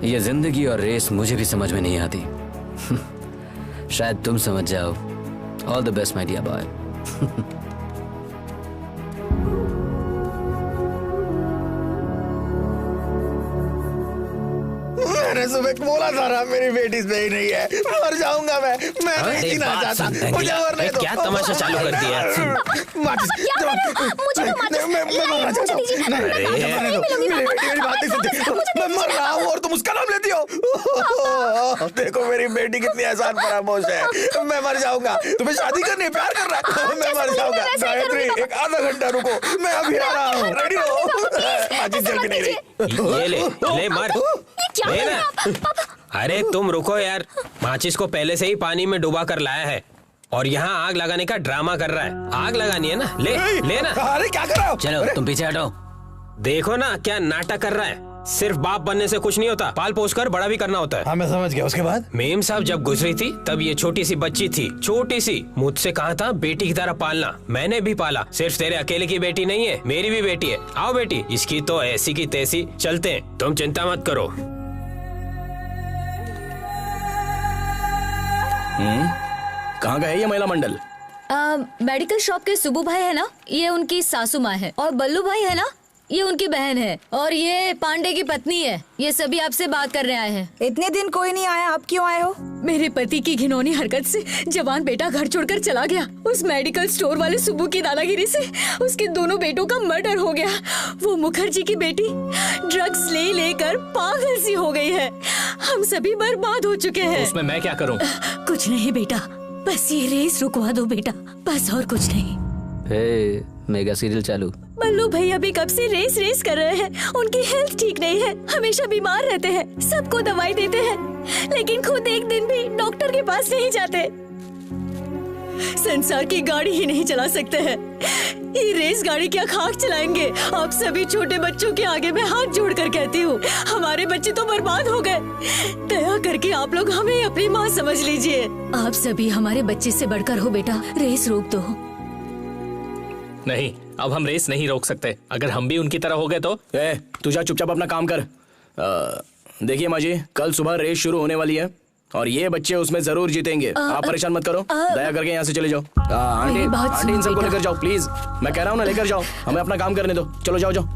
ये जिंदगी और रेस मुझे भी समझ में नहीं आती। शायद तुम समझ जाओ। All the best my dear boy. मैंने सुबह बोला था ना, मेरी बेटी सही नहीं है, मर जाऊंगा मैं नहीं जीना चाहता, मुझे मरने दो। क्या तमाशा चालू कर दिया? मैं मर रहा हूँ और तुम उसका नाम लेती हो। देखो मेरी बेटी कितनी आसान फरामोश है। मैं मर जाऊंगा, तुम्हें शादी करनी है, प्यार कर रहा है, मैं मर जाऊंगा। गायत्री, एक आधा घंटा रुको, मैं अभी आ रहा हूँ। रेडी हो? आज जल्दी नहीं रही। ये ले मार। अरे तुम रुको यार, माचिस को पहले से ही पानी में डुबा कर लाया है और यहाँ आग लगाने का ड्रामा कर रहा है। आग लगानी है ना, ले ना। अरे क्या कर रहा हो? चलो तुम पीछे हटो। देखो ना क्या नाटक कर रहा है। सिर्फ बाप बनने से कुछ नहीं होता, पाल पोस कर बड़ा भी करना होता है। हाँ मैं समझ गया। उसके बाद मेम साहब जब गुजरी थी तब ये छोटी सी बच्ची थी, छोटी सी। मुझसे कहा था बेटी की तरह पालना, मैंने भी पाला। सिर्फ तेरे अकेले की बेटी नहीं है, मेरी भी बेटी है। आओ बेटी, इसकी तो ऐसी की तैसी। चलते हैं, तुम चिंता मत करो। कहाँ का है ये महिला मंडल? मेडिकल शॉप के सुबू भाई है ना, ये उनकी सासू माँ है। और बल्लू भाई है ना, ये उनकी बहन है। और ये पांडे की पत्नी है। ये सभी आपसे बात करने आए हैं। इतने दिन कोई नहीं आया, आप क्यों आए हो? मेरे पति की घिनौनी हरकत से जवान बेटा घर छोड़कर चला गया। उस मेडिकल स्टोर वाले सुब्बू की दादागिरी से उसके दोनों बेटों का मर्डर हो गया। वो मुखर्जी की बेटी ड्रग्स ले लेकर पागल सी हो गई है। हम सभी बर्बाद हो चुके हैं। उसमें मैं क्या करूं? कुछ नहीं बेटा, बस ये रेस रुकवा दो बेटा, बस और कुछ नहीं। मेगा सीरियल चालू। बल्लू भैया भी कब से रेस कर रहे हैं। उनकी हेल्थ ठीक नहीं है, हमेशा बीमार रहते हैं, सबको दवाई देते हैं, लेकिन खुद एक दिन भी डॉक्टर के पास नहीं जाते। संसार की गाड़ी ही नहीं चला सकते हैं, ये रेस गाड़ी क्या खाक चलाएंगे। आप सभी छोटे बच्चों के आगे मैं हाथ जोड़कर कहती हूँ, हमारे बच्चे तो बर्बाद हो गए। दया करके आप लोग हमें अपनी माँ समझ लीजिए। आप सभी हमारे बच्चे से बढ़कर हो बेटा, रेस रोक दो। नहीं, अब हम रेस नहीं रोक सकते। अगर हम भी उनकी तरह हो गए तो। तू जा चुपचाप अपना काम कर। देखिए माँ जी, कल सुबह रेस शुरू होने वाली है और ये बच्चे उसमें जरूर जीतेंगे। आप परेशान मत करो, दया करके यहाँ से चले जाओ। आंटी इन सबको लेकर जाओ प्लीज, मैं कह रहा हूँ ना, लेकर जाओ, हमें अपना काम करने दो। चलो जाओ जाओ।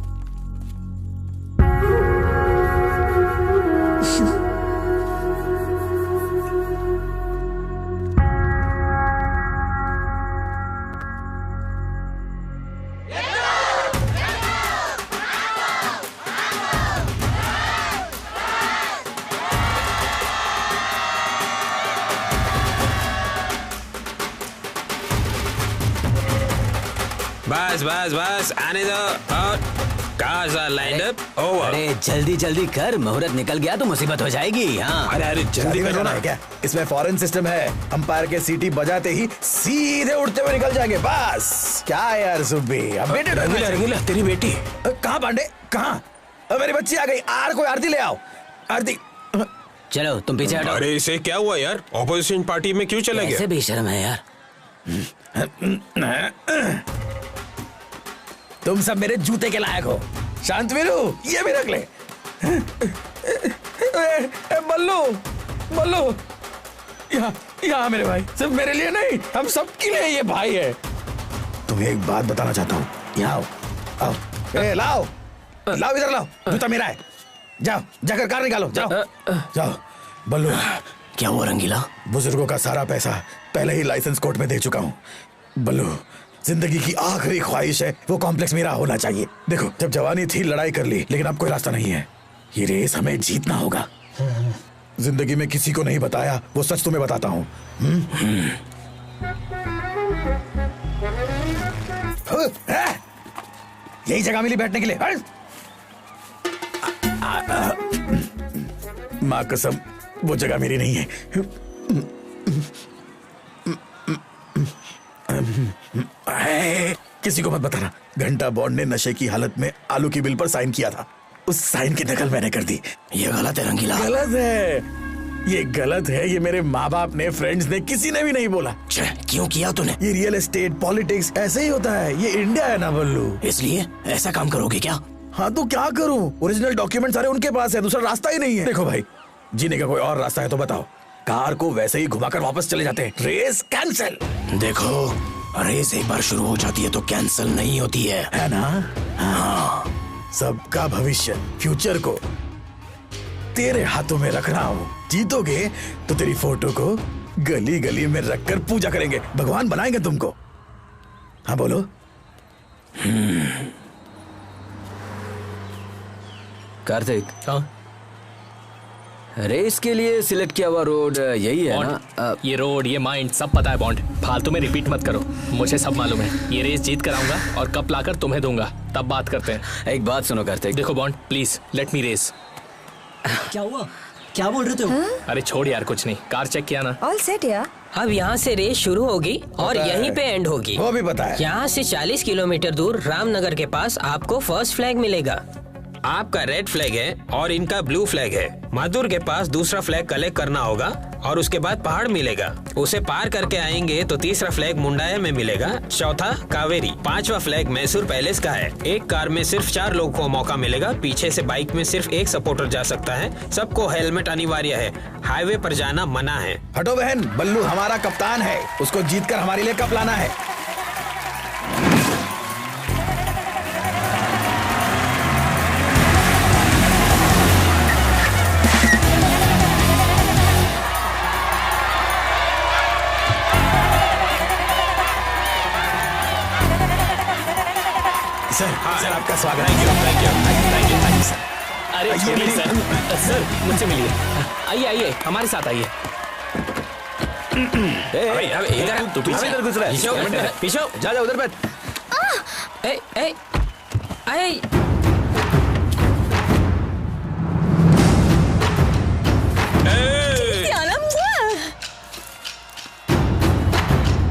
बस बस बस, आने दो। और काजा लाइनअप ओवर। अरे जल्दी जल्दी कर, मुहूर्त निकल गया तो मुसीबत हो जाएगी। हाँ अरे जल्दी करो ना। क्या इसमें फॉरेन सिस्टम है? अंपायर के सीटी बजाते ही सीधे उड़ते हुए निकल जाएंगे बस। क्या यार सुब्बी, अब बेटे रंगीला तेरी बेटी कहाँ? पांडे कहाँ? मेरी बच्ची आ गई। कोई आरती ले आओ। आरती चलो तुम पीछे हटो। अरे इसे क्या हुआ यार? ऑपोजिशन पार्टी में क्यों चला गया? ऐसे बेशर्म है यार। तुम सब मेरे जूते के लायक हो। शांतवीरू ये भी रख ले। बल्लू बल्लू यहाँ मेरे भाई, सिर्फ मेरे लिए नहीं हम सबके लिए ये भाई है। तुम्हें एक बात बताना चाहता हूँ। यहाँ आओ। लाओ इधर लाओ। जूता मेरा है। जाओ जाकर कार निकालो। जाओ। बल्लू क्या हुआ रंगीला? बुजुर्गों का सारा पैसा पहले ही लाइसेंस कोर्ट में दे चुका हूँ। बल्लू जिंदगी की आखिरी ख्वाहिश है वो कॉम्प्लेक्स मेरा होना चाहिए। देखो जब जवानी थी लड़ाई कर ली, लेकिन अब कोई रास्ता नहीं है। ये रेस हमें जीतना होगा। जिंदगी में किसी को नहीं बताया वो सच तुम्हें बताता हूँ। यही जगह मिली बैठने के लिए। माँ कसम वो जगह मेरी नहीं है। किसी को मत बताना। घंटा बॉन्ड ने नशे की हालत में आलू की बिल पर साइन किया था। उस साइन की नकल मैंने कर दी। ये गलत है रंगीला। गलत है, ये गलत है। ये मेरे माँ बाप ने, फ्रेंड्स ने, किसी ने भी नहीं बोला। क्यों किया तूने? ये रियल एस्टेट पॉलिटिक्स ऐसे ही होता है। ये इंडिया है ना बल्लू, इसलिए ऐसा काम करोगे क्या? हाँ तो क्या करूं? ओरिजिनल डॉक्यूमेंट सारे उनके पास है, दूसरा रास्ता ही नहीं है। देखो भाई, जीने का कोई और रास्ता है तो बताओ। कार को वैसे ही घुमाकर वापस चले जाते हैं। Race cancel. देखो रेस एक बार शुरू हो जाती है तो कैंसिल नहीं होती है ना? हाँ। सबका भविष्य, फ्यूचर को तेरे हाथों में रख रहा हूँ। जीतोगे तो तेरी फोटो को गली गली में रखकर पूजा करेंगे, भगवान बनाएंगे तुमको। हाँ बोलो। कार्तिक, रेस के लिए सिलेक्ट किया हुआ रोड यही है ना? ये रोड, ये माइंड सब पता है बॉन्ड। फालतू में रिपीट मत करो, मुझे सब मालूम है। ये रेस जीत कर आऊंगा और कप लाकर तुम्हें दूंगा, तब बात करते हैं। एक बात सुनो कार्तिक। देखो Bond please let me race. क्या हुआ? क्या बोल रहे थे? अरे छोड़ यार, कुछ नहीं। कार चेक किया ना? ऑल सेट यार। अब यहाँ से रेस शुरू होगी और यहीं पे एंड होगी। वो भी पता है। यहाँ से 40 किलोमीटर दूर रामनगर के पास आपको फर्स्ट फ्लैग मिलेगा। आपका रेड फ्लैग है और इनका ब्लू फ्लैग है। माधुर के पास दूसरा फ्लैग कलेक्ट करना होगा और उसके बाद पहाड़ मिलेगा। उसे पार करके आएंगे तो तीसरा फ्लैग मुंडाया में मिलेगा, चौथा कावेरी, पांचवा फ्लैग मैसूर पैलेस का है। एक कार में सिर्फ 4 लोगों को मौका मिलेगा। पीछे से बाइक में सिर्फ एक सपोर्टर जा सकता है। सबको हेलमेट अनिवार्य है। हाईवे पर जाना मना है। हटो बहन, बल्लू हमारा कप्तान है, उसको जीतकर हमारे लिए कप लाना है। सर आपका स्वागत है। Thank you sir. अरे छोड़िए सर, मुझसे मिलिए। आइए हमारे साथ आइए। तू इधर घुस रहा है। पीछे जा उधर बैठ।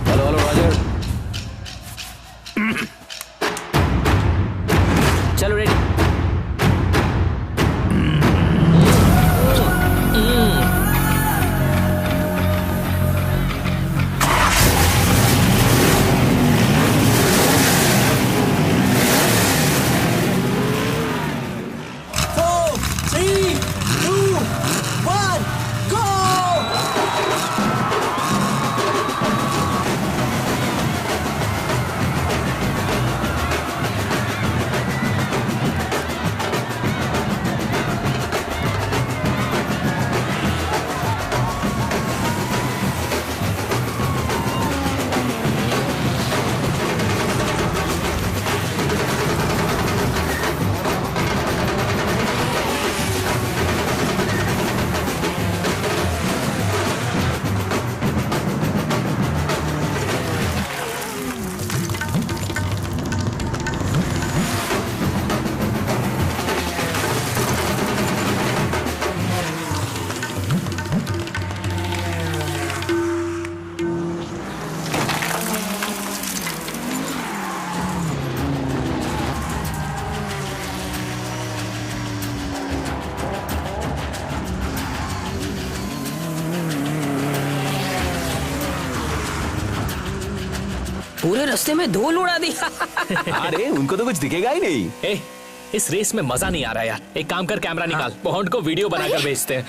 Hello Roger. चलो रेडी। पूरे रास्ते में धूल उड़ा दी। अरे उनको तो कुछ दिखेगा ही नहीं। ए, इस रेस में मजा नहीं आ रहा यार। एक काम कर, कैमरा निकाल, बॉन्ड को वीडियो बनाकर भेजते हैं।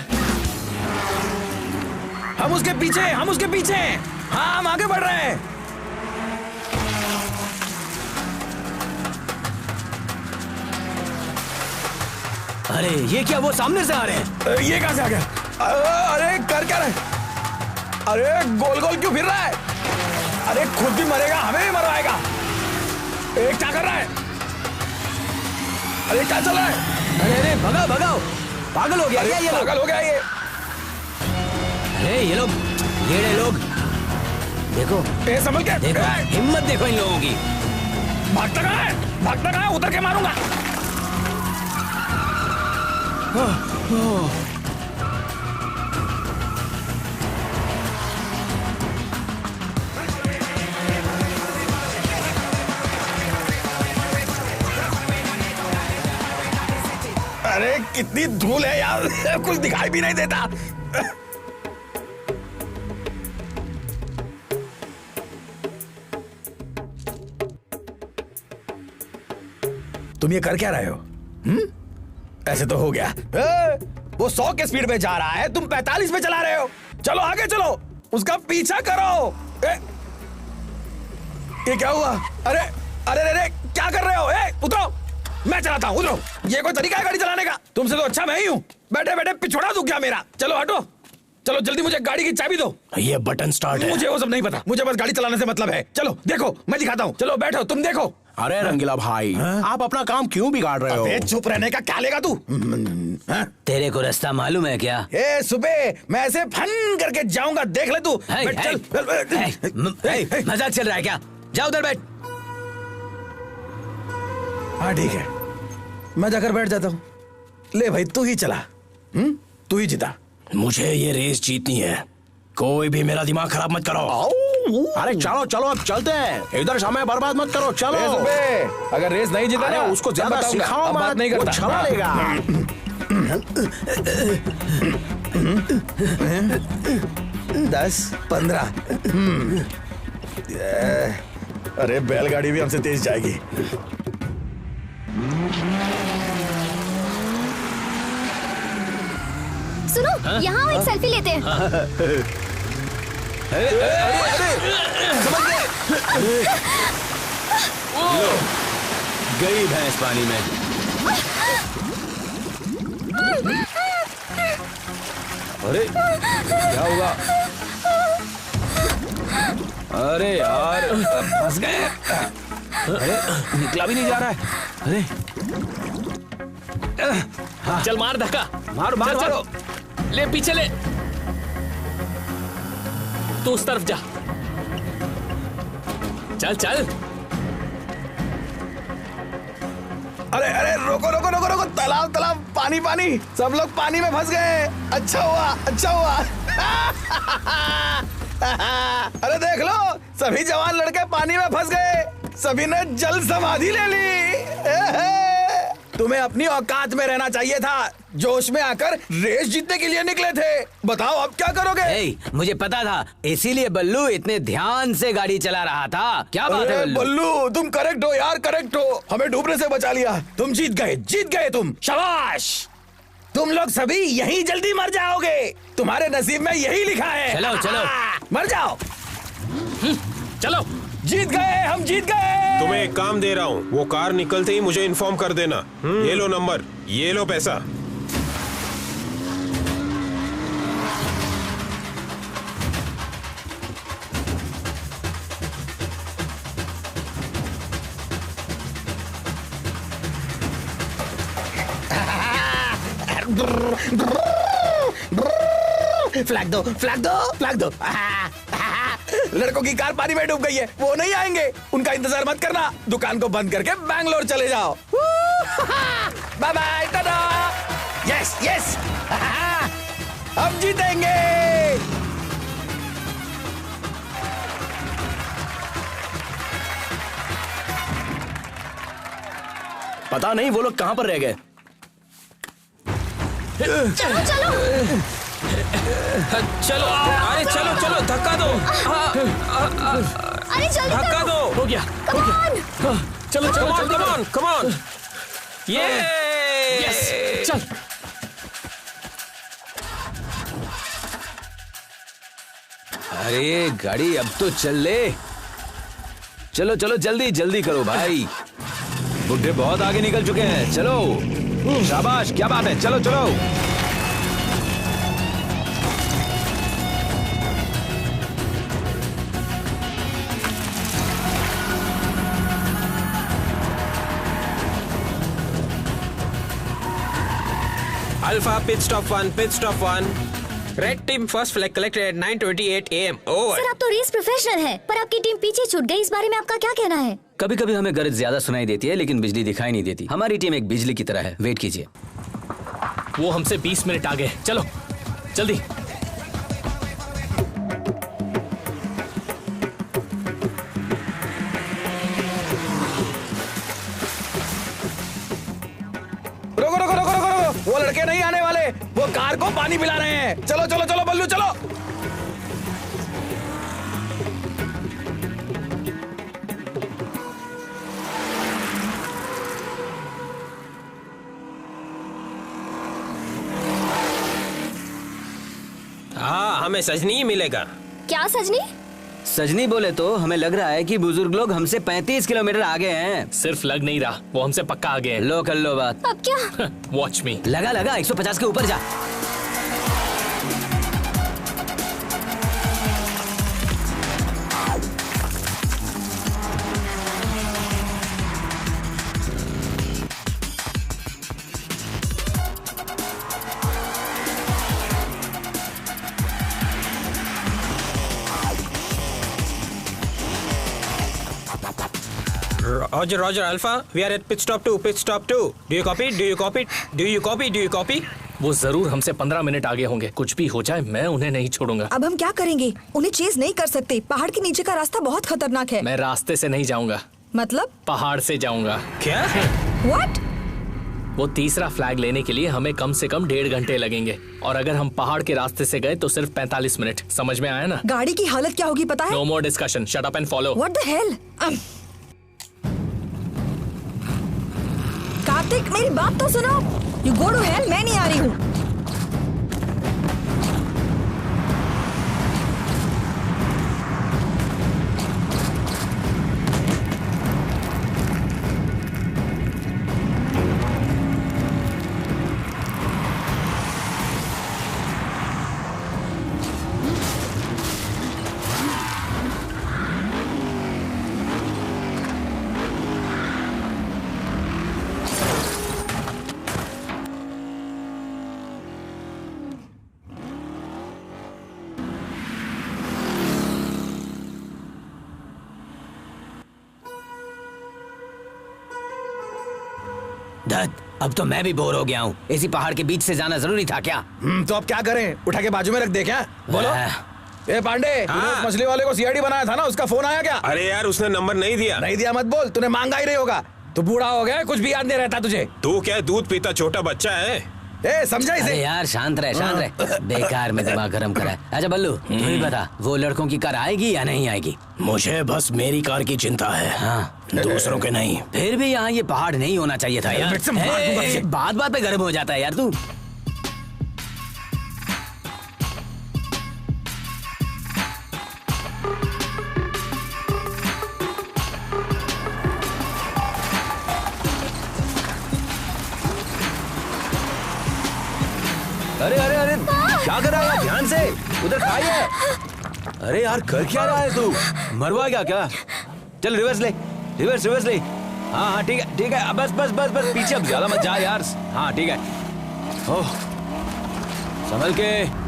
हम उसके पीछे हैं। हाँ, हम आगे बढ़ रहे हैं। अरे ये क्या, वो सामने से आ रहे हैं। ये कहां से आ गया? अरे कर क्या रहे? अरे गोल गोल क्यों फिर रहा है? अरे खुद भी मरेगा, हमें भी मरवाएगा। क्या कर रहा है? अरे क्या चल रहा है? अरे भगाओ भगाओ, पागल हो गया क्या ये? पागल हो गया ये। अरे ये लोग देखो, संभल के देखो, हिम्मत देखो इन लोगों की। भागता कहाँ है? उतर के मारूंगा। अरे कितनी धूल है यार, कुछ दिखाई भी नहीं देता। तुम ये कर क्या रहे हो? ऐसे तो हो गया। वो 100 के स्पीड पे जा रहा है, तुम 45 पे चला रहे हो। चलो आगे चलो, उसका पीछा करो। ये क्या हुआ? अरे अरे अरे क्या कर रहे हो? उतरो, मैं चलाता हूँ, उतरो। ये कोई तरीका है गाड़ी चलाने का? तुमसे तो अच्छा मैं ही हूँ। बैठे बैठे पिछोड़ा दूं क्या मेरा? चलो हटो, चलो जल्दी मुझे गाड़ी की चाबी दो। ये बटन स्टार्ट है। मुझे वो सब नहीं पता, मुझे बस गाड़ी चलाने से मतलब है। चलो देखो, मैं दिखाता हूँ। चलो बैठो, तुम देखो। अरे रंगीला भाई, आप अपना काम क्यों बिगाड़ रहे हो? चुप रहने का क्या लेगा तू? तेरे को रास्ता मालूम है क्या? सुबह मैं ऐसे फन करके जाऊंगा, देख ले तू। चल, मजाक चल रहा है क्या? जा उधर बैठ। हाँ ठीक है, मैं जाकर बैठ जाता हूँ। ले भाई, तू ही चला। तू ही जीता। मुझे ये रेस जीतनी है, कोई भी मेरा दिमाग खराब मत करो। अरे चलो चलो, अब चलते हैं। इधर समय बर्बाद मत करो, चलो। अगर रेस नहीं जीता ना, उसको ज्यादा सिखाओ मत, बात नहीं करता। वो चला लेगा। 10, 15। अरे बैलगाड़ी भी हमसे तेज जाएगी। सुनो, यहाँ एक सेल्फी लेते हैं। गई भैंस पानी में। अरे क्या होगा? अरे यार, फंस गए। अरे निकला भी नहीं जा रहा है। अरे चल मार धक्का, मारो मारो चल, मारो। ले पीछे ले, तू उस तरफ जा। चल चल। अरे अरे रोको रोको रोको रोको, तालाब तालाब, पानी पानी, सब लोग पानी में फंस गए। अच्छा हुआ, अच्छा हुआ। अरे देख लो, सभी जवान लड़के पानी में फंस गए, सभी ने जल समाधि ले ली। तुम्हें अपनी औकात में रहना चाहिए था, जोश में आकर रेस जीतने के लिए निकले थे। बताओ अब क्या करोगे? मुझे पता था, इसीलिए बल्लू इतने ध्यान से गाड़ी चला रहा था। क्या बात है बल्लू, तुम करेक्ट हो यार, करेक्ट हो। हमें डूबने से बचा लिया। तुम जीत गए तुम। शाबाश। तुम लोग सभी यहीं जल्दी मर जाओगे, तुम्हारे नसीब में यही लिखा है। चलो चलो, मर जाओ। चलो, जीत गए, हम जीत गए। तुम्हें एक काम दे रहा हूँ, वो कार निकलते ही मुझे इन्फॉर्म कर देना। ये लो नंबर, ये लो पैसा। फ्लैग दो, फ्लैग दो, फ्लैग दो। लड़कों की कार पानी में डूब गई है, वो नहीं आएंगे, उनका इंतजार मत करना। दुकान को बंद करके बैंगलोर चले जाओ। Bye bye, tata. Yes yes, हम जीतेंगे। पता नहीं वो लोग कहां पर रह गए। चलो चलो चलो, अरे चलो चलो, धक्का दो। अरे जल्दी धक्का करो। दो। हो गया, हो गया। चलो चलो जल्दी कम ऑन कम ऑन। ये यस, चल। अरे गाड़ी अब तो चल ले। चलो चलो जल्दी जल्दी करो भाई, बुड्ढे बहुत आगे निकल चुके हैं। चलो शाबाश, क्या बात है, चलो चलो। Alpha pit stop 1, pit stop 1. Red team first flag collected at 9:28 AM. Over. Sir आप तो रेस प्रोफेशनल हैं, पर आपकी टीम पीछे छूट गई। इस बारे में आपका क्या कहना है? कभी कभी हमें गरज ज्यादा सुनाई देती है, लेकिन बिजली दिखाई नहीं देती। हमारी टीम एक बिजली की तरह है। वेट कीजिए। वो हमसे 20 मिनट आगे। चलो जल्दी। रुको रुको रुको रुको रुको, वो लड़के नहीं आने वाले, वो कार को पानी पिला रहे हैं। चलो चलो चलो बल्लू चलो। हाँ, हमें सजनी ही मिलेगा। क्या सजनी? सजनी बोले तो हमें लग रहा है कि बुजुर्ग लोग हमसे 35 किलोमीटर आगे हैं। सिर्फ लग नहीं रहा, वो हमसे पक्का आगे हैं। लो कर लो बात। अब क्या? वॉच मी। लगा लगा 150 के ऊपर जा। Roger, Roger, Alpha. We are at pit stop 2, pit stop 2. Do you copy? Do you copy? Do you copy? Do you copy? वो जरूर हमसे 15 मिनट आगे होंगे। कुछ भी हो जाए मैं उन्हें नहीं छोड़ूंगा। अब हम क्या करेंगे? उन्हें चेज नहीं कर सकते। पहाड़ के नीचे का रास्ता बहुत खतरनाक है। मैं रास्ते से नहीं जाऊंगा। मतलब? पहाड़ से जाऊंगा। क्या? What? वो तीसरा फ्लैग लेने के लिए हमें कम से कम 1.5 घंटे लगेंगे, और अगर हम पहाड़ के रास्ते से गए तो सिर्फ 45 मिनट। समझ में आया ना? गाड़ी की हालत क्या होगी पता है? No more discussion, shut up and follow. What the hell? Kartik मेरी बात तो सुनो। You go to hell, मैं नहीं आ रही हूँ। दत्त, अब तो मैं भी बोर हो गया हूँ। इसी पहाड़ के बीच से जाना जरूरी था क्या? तो अब क्या करें? उठा के बाजू में रख दे क्या? बोलो। ए पांडे, तूने उस मछली वाले को सीआईडी बनाया था ना, उसका फोन आया क्या? अरे यार उसने नंबर नहीं दिया। नहीं दिया मत बोल, तूने मांगा ही नहीं होगा। तू बूढ़ा हो गया, कुछ भी याद नहीं रहता तुझे। तू क्या दूध पीता छोटा बच्चा है? ए समझा इसे? अरे यार शांत रहे, शांत रहे। बेकार में दिमाग गर्म करा है। अच्छा बल्लू, तू ही बता, वो लड़कों की कार आएगी या नहीं आएगी? मुझे बस मेरी कार की चिंता है। हाँ, दूसरों के नहीं। फिर भी यहाँ ये पहाड़ नहीं होना चाहिए था यार। बात बात पे गर्म हो जाता है यार तू। अरे अरे अरे क्या कर रहा है? ध्यान से, उधर खाइए। अरे यार कर क्या रहा है तू? मरवा गया क्या? चल रिवर्स ले, रिवर्स रिवर्स ले। हाँ हाँ ठीक है ठीक है, बस बस बस बस पीछे अब ज्यादा मत जा यार। हाँ ठीक है। ओह संभल के।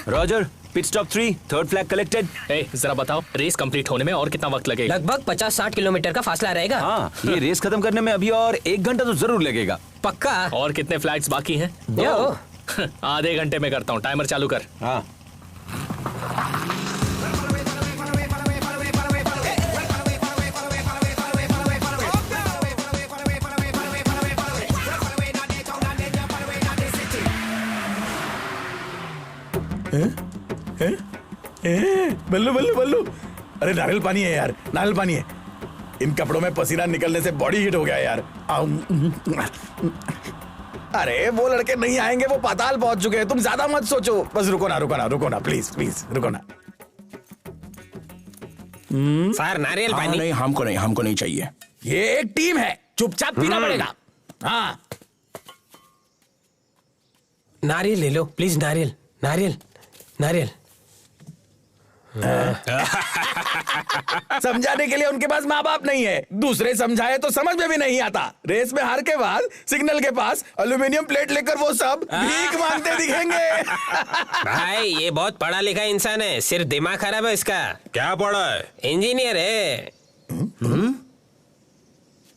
Roger, pit stop 3, third flag collected. जरा बताओ रेस कंप्लीट होने में और कितना वक्त लगेगा? लगभग 50-60 किलोमीटर का फासला रहेगा। हाँ, ये रेस खत्म करने में अभी और 1 घंटा तो जरूर लगेगा। पक्का। और कितने फ्लैग्स बाकी हैं? 2। आधे घंटे में करता हूँ, टाइमर चालू कर। हाँ। बल्लू बल्लू बल्लू, अरे नारियल पानी है यार, नारियल पानी है। इन कपड़ों में पसीना निकलने से बॉडी हीट हो गया यार। अरे वो लड़के नहीं आएंगे, वो पाताल पहुंच चुके हैं। तुम ज्यादा मत सोचो, बस रुको ना रुको ना रुको ना, प्लीज प्लीज रुको ना। सर नारियल पानी नहीं, हमको नहीं चाहिए। ये एक टीम है, चुपचाप पीना पड़ेगा। हाँ नारियल ले लो प्लीज, नारियल नारियल नारियल। समझाने के लिए उनके पास माँ बाप नहीं है, दूसरे समझाए तो समझ में भी नहीं आता। रेस में हार के बाद सिग्नल के पास एल्यूमिनियम प्लेट लेकर वो सब भीख मांगते दिखेंगे। भाई ये बहुत पढ़ा लिखा इंसान है, सिर्फ दिमाग खराब है इसका। क्या पढ़ा है? इंजीनियर है।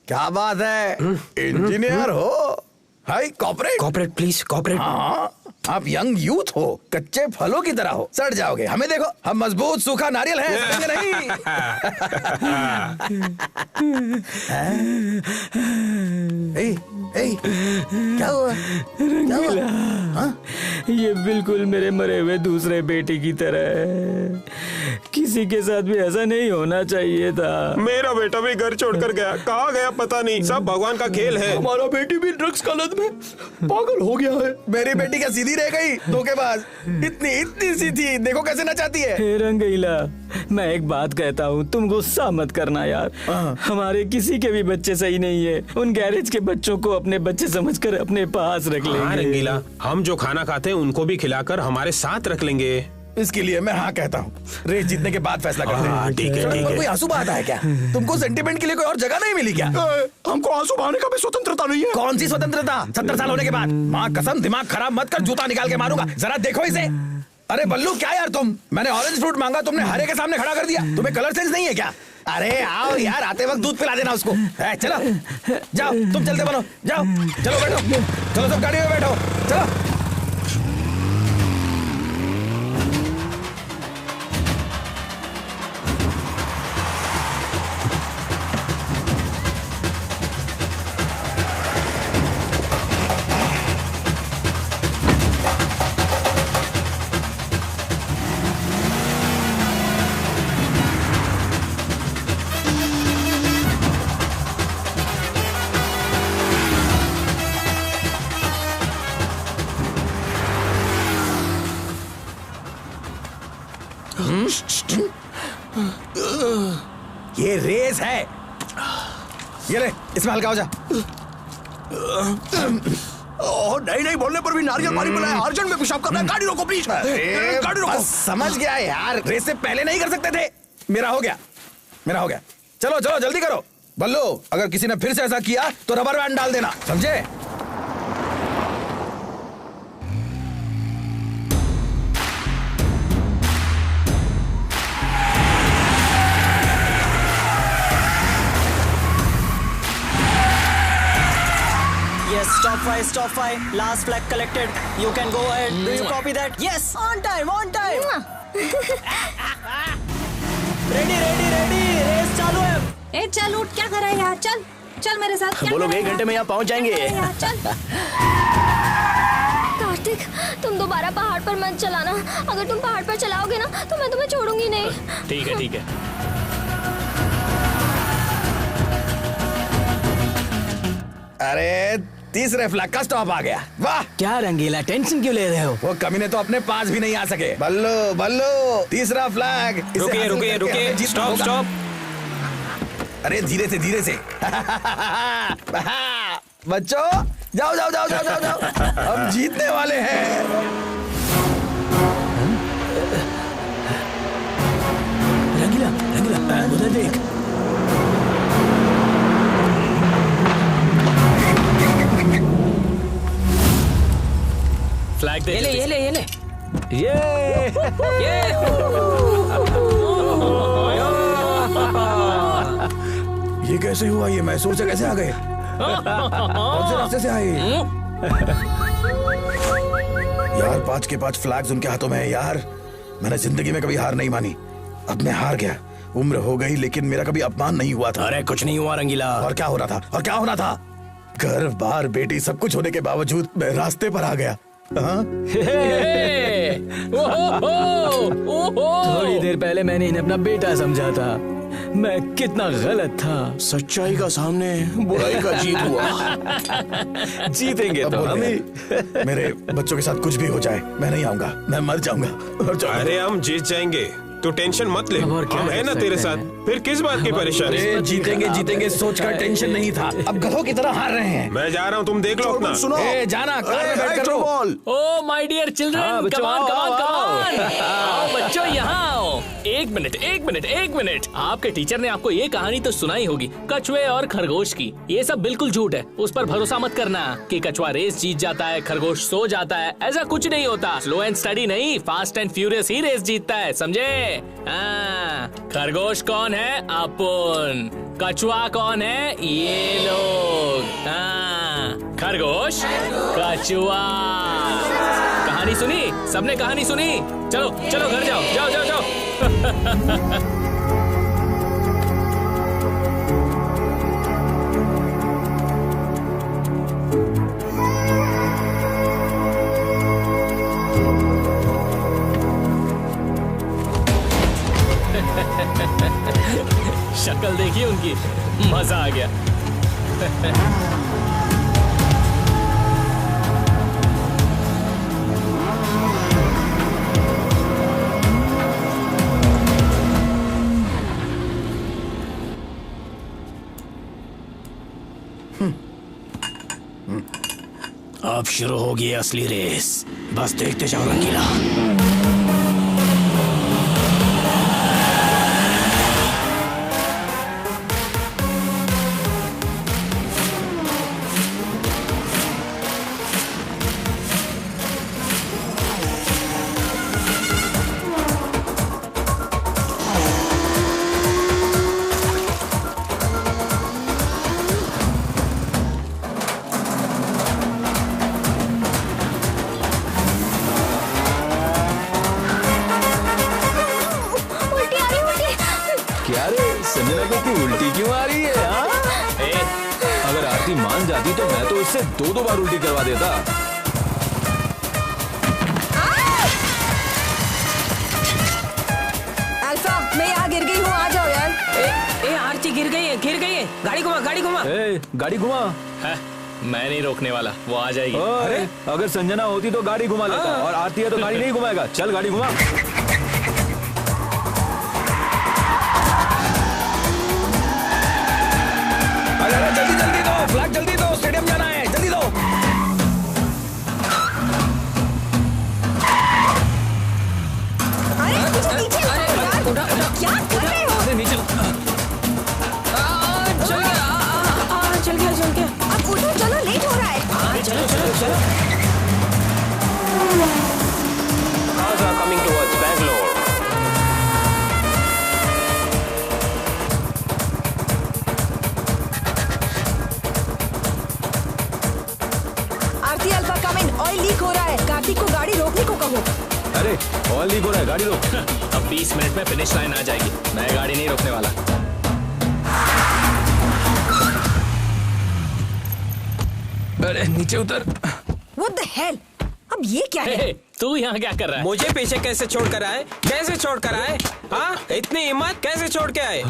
क्या बात है, इंजीनियर हो? हाय कॉर्पोरेट। Corporate please, corporate. हाँ, आप यंग यूथ हो, कच्चे फलों की तरह हो, सड़ जाओगे। हमें देखो, हम मजबूत सूखा नारियल हैं, सड़ेंगे नहीं। क्या हुआ? रंगीला, ये बिल्कुल मेरे मरे हुए दूसरे बेटे की तरह है। किसी के साथ भी ऐसा नहीं होना चाहिए था। मेरा बेटा भी घर छोड़कर गया, कहाँ गया पता नहीं, सब भगवान का खेल है। हमारा बेटी भी ड्रग्स का लत में पागल हो गया है। मेरी बेटी क्या सीधी रह गई? धोखेबाज, इतनी सी थी, देखो कैसे नचाती है। हे रंगीला, मैं एक बात कहता हूँ, तुम गुस्सा मत करना यार। हमारे किसी के भी बच्चे सही नहीं है। उन गैरेज के बच्चों को अपने बच्चे समझकर अपने पास रख लेंगे। हाँ रंगीला, हम जो खाना खाते हैं उनको भी खिलाकर हमारे साथ रख लेंगे। इसके लिए मैं हाँ कहता हूँ, रेस जीतने के बाद फैसला करते हैं। ठीक है ठीक है। कोई आंसू बहाता है क्या? तुमको सेंटिमेंट के लिए कोई और जगह नहीं मिली क्या? हमको आंसू बहाने का भी स्वतंत्रता नहीं है। कौन सी स्वतंत्रता? 70 साल होने के बाद? माँ कसम, दिमाग खराब मत कर, जूता निकाल के मारूंगा। जरा देखो इसे। अरे बल्लू क्या यार तुम, मैंने ऑरेंज फ्रूट मांगा, तुमने हरे के सामने खड़ा कर दिया। तुम्हें कलर सेंस नहीं है क्या? अरे आओ यार, आते वक्त दूध पिला देना उसको। चलो जाओ, तुम चलते बनो, जाओ चलो बैठो, चलो सब गाड़ी में बैठो, चलो। ये रेस है, ये ले, इसमें हल्का हो जा। नहीं नहीं बोलने पर भी नारियल पानी पिलाया, अर्जेंट में पेशाब करना है, गाड़ी रोको प्लीज। गाड़ी रोको। बस समझ गया यार, रेस से पहले नहीं कर सकते थे। मेरा हो गया, मेरा हो गया। चलो चलो जल्दी करो। बल्लू, अगर किसी ने फिर से ऐसा किया तो रबर बैंड डाल देना, समझे? Yes, stop 5, last flag collected. You can go ahead. Do you copy that? Yes, on time, on time. ready, race चालू है। ए चल उठ, क्या कर रहा है यार? चल चल मेरे साथ। वो लोग 1 घंटे में यहाँ पहुँच जाएंगे। चल। कार्तिक, तुम दोबारा पहाड़ पर मत चलाना। अगर तुम पहाड़ पर चलाओगे ना तो मैं तुम्हें छोड़ूंगी नहीं। ठीक है ठीक है। अरे तीसरे फ्लैग का स्टॉप आ गया। वाह, क्या रंगीला, टेंशन क्यों ले रहे हो? वो कमीने तो अपने पास भी नहीं आ सके। बल्लू बल्लू, तीसरा फ्लैग। रुकिए रुकिए रुकिए, स्टॉप स्टॉप। अरे धीरे से धीरे से। बच्चों जाओ जाओ जाओ जाओ जाओ जाओ, हम जीतने वाले हैं। रंगीला रंगीला, उधर देख। फ्लैग दे। ये ले। ये कैसे हुआ? ये मैसूर से कैसे आ गए? कौन से रास्ते से आए? यार 5 के 5 फ्लैग्स उनके हाथों में है यार। मैंने जिंदगी में कभी हार नहीं मानी, अब मैं हार गया। उम्र हो गई लेकिन मेरा कभी अपमान नहीं हुआ था। अरे कुछ नहीं हुआ रंगीला। और क्या हो रहा था? और क्या होना था? घर बार बेटी सब कुछ होने के बावजूद मैं रास्ते पर आ गया। थोड़ी देर पहले मैंने इन्हें अपना बेटा समझा था। मैं कितना गलत था। सच्चाई का सामने बुराई का जीत हुआ। जीतेंगे तो हम ही। मेरे बच्चों के साथ कुछ भी हो जाए मैं नहीं आऊंगा, मैं मर जाऊंगा। अरे हम जीत जाएंगे, तू टेंशन मत ले, हम है ना तेरे साथ। फिर किस बात की परेशानी? जीतेंगे जीतेंगे सोचकर टेंशन नहीं था, अब गधों की तरह हार रहे हैं। मैं जा रहा हूँ, तुम देख लो अपना। सुनो जाना कार में बैठ कर oh my dear children, come on come on come on. आओ बच्चों यहाँ आओ। एक मिनट। आपके टीचर ने आपको ये कहानी तो सुनाई होगी, कछुए और खरगोश की। ये सब बिल्कुल झूठ है, उस पर भरोसा मत करना कि कछुआ रेस जीत जाता है, खरगोश सो जाता है। ऐसा कुछ नहीं होता। स्लो एंड स्टडी नहीं, फास्ट एंड फ्यूरियस ही रेस जीतता है, समझे? खरगोश कौन है? अपन। कछुआ कौन है? ये लोग। खरगोश, कछुआ। कहानी सुनी? सबने कहानी सुनी? चलो चलो घर जाओ, जाओ जाओ जाओ। शक्ल देखिए उनकी, मजा आ गया। अब शुरू होगी असली रेस, बस देखते जाओ रंगीला। तो मैं तो इससे 2-2 बार उल्टी करवा देता। अल्फा, मैं यहाँ गिर गई हूँ, आ जाओ यार। ए आरती गिर गई है। गाड़ी घुमा। गाड़ी घुमा। मैं नहीं रोकने वाला, वो आ जाएगी। अरे अगर संजना होती तो गाड़ी घुमा लेता, और आरती है तो गाड़ी नहीं घुमाएगा। चल गाड़ी घुमा। जल्दी दो, फ्लैग जल्दी दो, स्टेडियम जाना है, जल्दी दो। अरे पीछे क्या कर रहे हो? नीचे चल गया। अब उठो, चलो लेट हो रहा है। चलो। Cars are coming towards Bangalore. Aarti alpha coming, oil leak हो रहा है। कार्तिक को गाड़ी रोकने को कहो। अरे ऑयल लीक हो रहा है, गाड़ी रोक। अब 20 मिनट में फिनिश लाइन आ जाएगी, मैं गाड़ी नहीं रोकने वाला। अरे नीचे उतर। What the hell? अब ये क्या है? तू यहाँ क्या कर रहा है? मुझे पीछे कैसे छोड़ कर आए? हाँ, इतनी हिम्मत कैसे छोड़ के आए?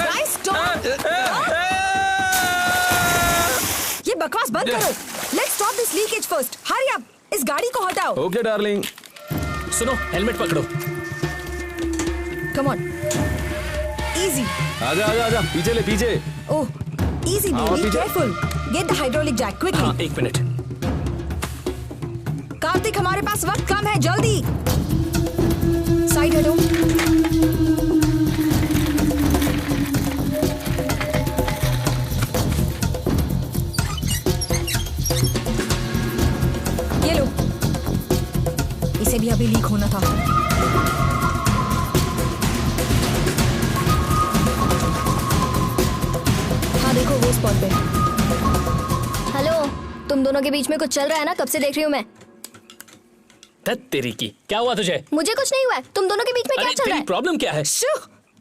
Guys, stop! ये बकवास बंद करो। Let's stop this leakage first. Hurry up! इस गाड़ी को हटाओ। Okay darling. सुनो, हेलमेट पकड़ो। Come on. Easy. आजा, पीछे ले, पीछे। Oh, easy, baby. Careful. Get the hydraulic jack quickly. हाँ, 1 मिनट। कार्तिक, हमारे पास वक्त कम है, जल्दी। साइड हटो। ये लो। से भी अभी लीक होना था। हाँ देखो वो स्पॉट पे। हेलो, तुम दोनों के बीच में कुछ चल रहा है ना? कब से देख रही हूँ मैं। तेरी की क्या हुआ तुझे? मुझे कुछ नहीं हुआ है, तुम दोनों के बीच में क्या चल रहा है? प्रॉब्लम क्या है?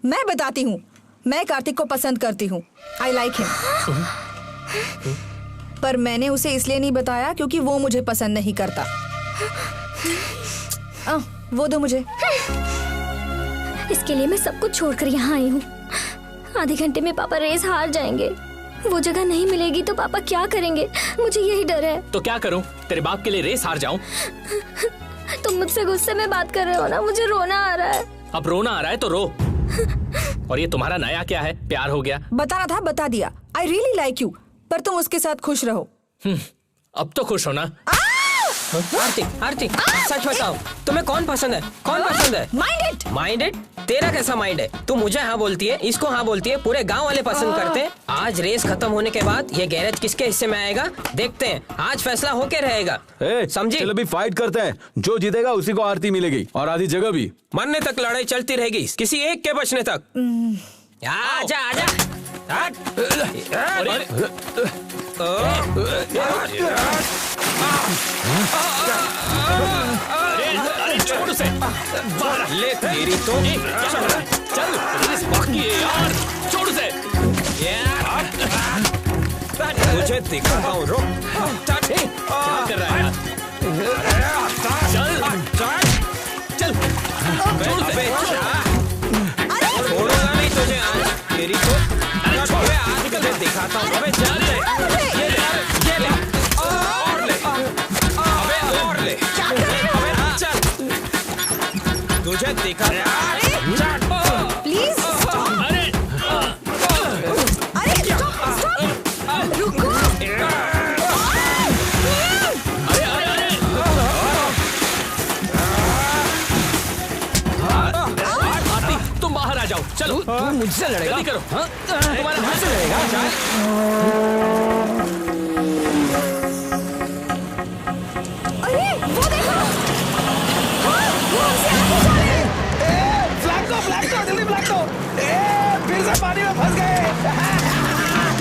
मैं बताती हूँ। मैं कार्तिक को पसंद करती हूँ। I like him. पर मैंने उसे इसलिए नहीं बताया क्योंकि वो मुझे पसंद नहीं करता। वो दो मुझे। इसके लिए मैं सब कुछ छोड़कर यहाँ आई हूँ। आधे घंटे में पापा रेस हार जाएंगे। वो जगह नहीं मिलेगी तो पापा क्या करेंगे? मुझे यही डर है। तो क्या करूँ? तेरे बाप के लिए रेस हार जाऊँ? तुम मुझसे गुस्से में बात कर रहे हो ना, मुझे रोना आ रहा है। अब रोना आ रहा है तो रो। और ये तुम्हारा नया क्या है? प्यार हो गया? बताना था, बता दिया। आई रियली लाइक यू, पर तुम उसके साथ खुश रहो। अब तो खुश हो ना? आरती सच बताओ, तुम्हें कौन पसंद है? कौन पसंद है? माइंडेड? तेरा कैसा माइंड है? तू मुझे हाँ बोलती है, इसको हाँ बोलती है, पूरे गांव वाले पसंद करते हैं। आज रेस खत्म होने के बाद ये गैरेज किसके हिस्से में आएगा देखते हैं। आज फैसला होके रहेगा, समझी? चलो अभी फाइट करते हैं। जो जीतेगा उसी को आरती मिलेगी और आधी जगह भी। मरने तक लड़ाई चलती रहेगी, किसी एक के बचने तक। आजा आजा। छोड़ उसे। ले तेरी तो। चल रेस बाकी है यार, छोड़ उसे। मुझे दिखाता हूँ, रुक। क्या कर रहा है यार? चल छोड़ उसे। छोड़ूंगा नहीं तुझे आज, तेरी तो। छोड़ आज तुझे दिखाता हूँ। अबे चल ये ले और ले। अबे और ले। अबे चल तुझे दिखा। प्लीज रुको। तुम बाहर आ जाओ, चलो। तू मुझसे लड़ेगा? जल्दी करो। तुम्हारे हाथ से लड़ेगा? अरे वो देखो, वो हमसे आगे जा रहे हैं। फ्लैग दो, जल्दी फ्लैग दो। फिर से पानी में फंस गए।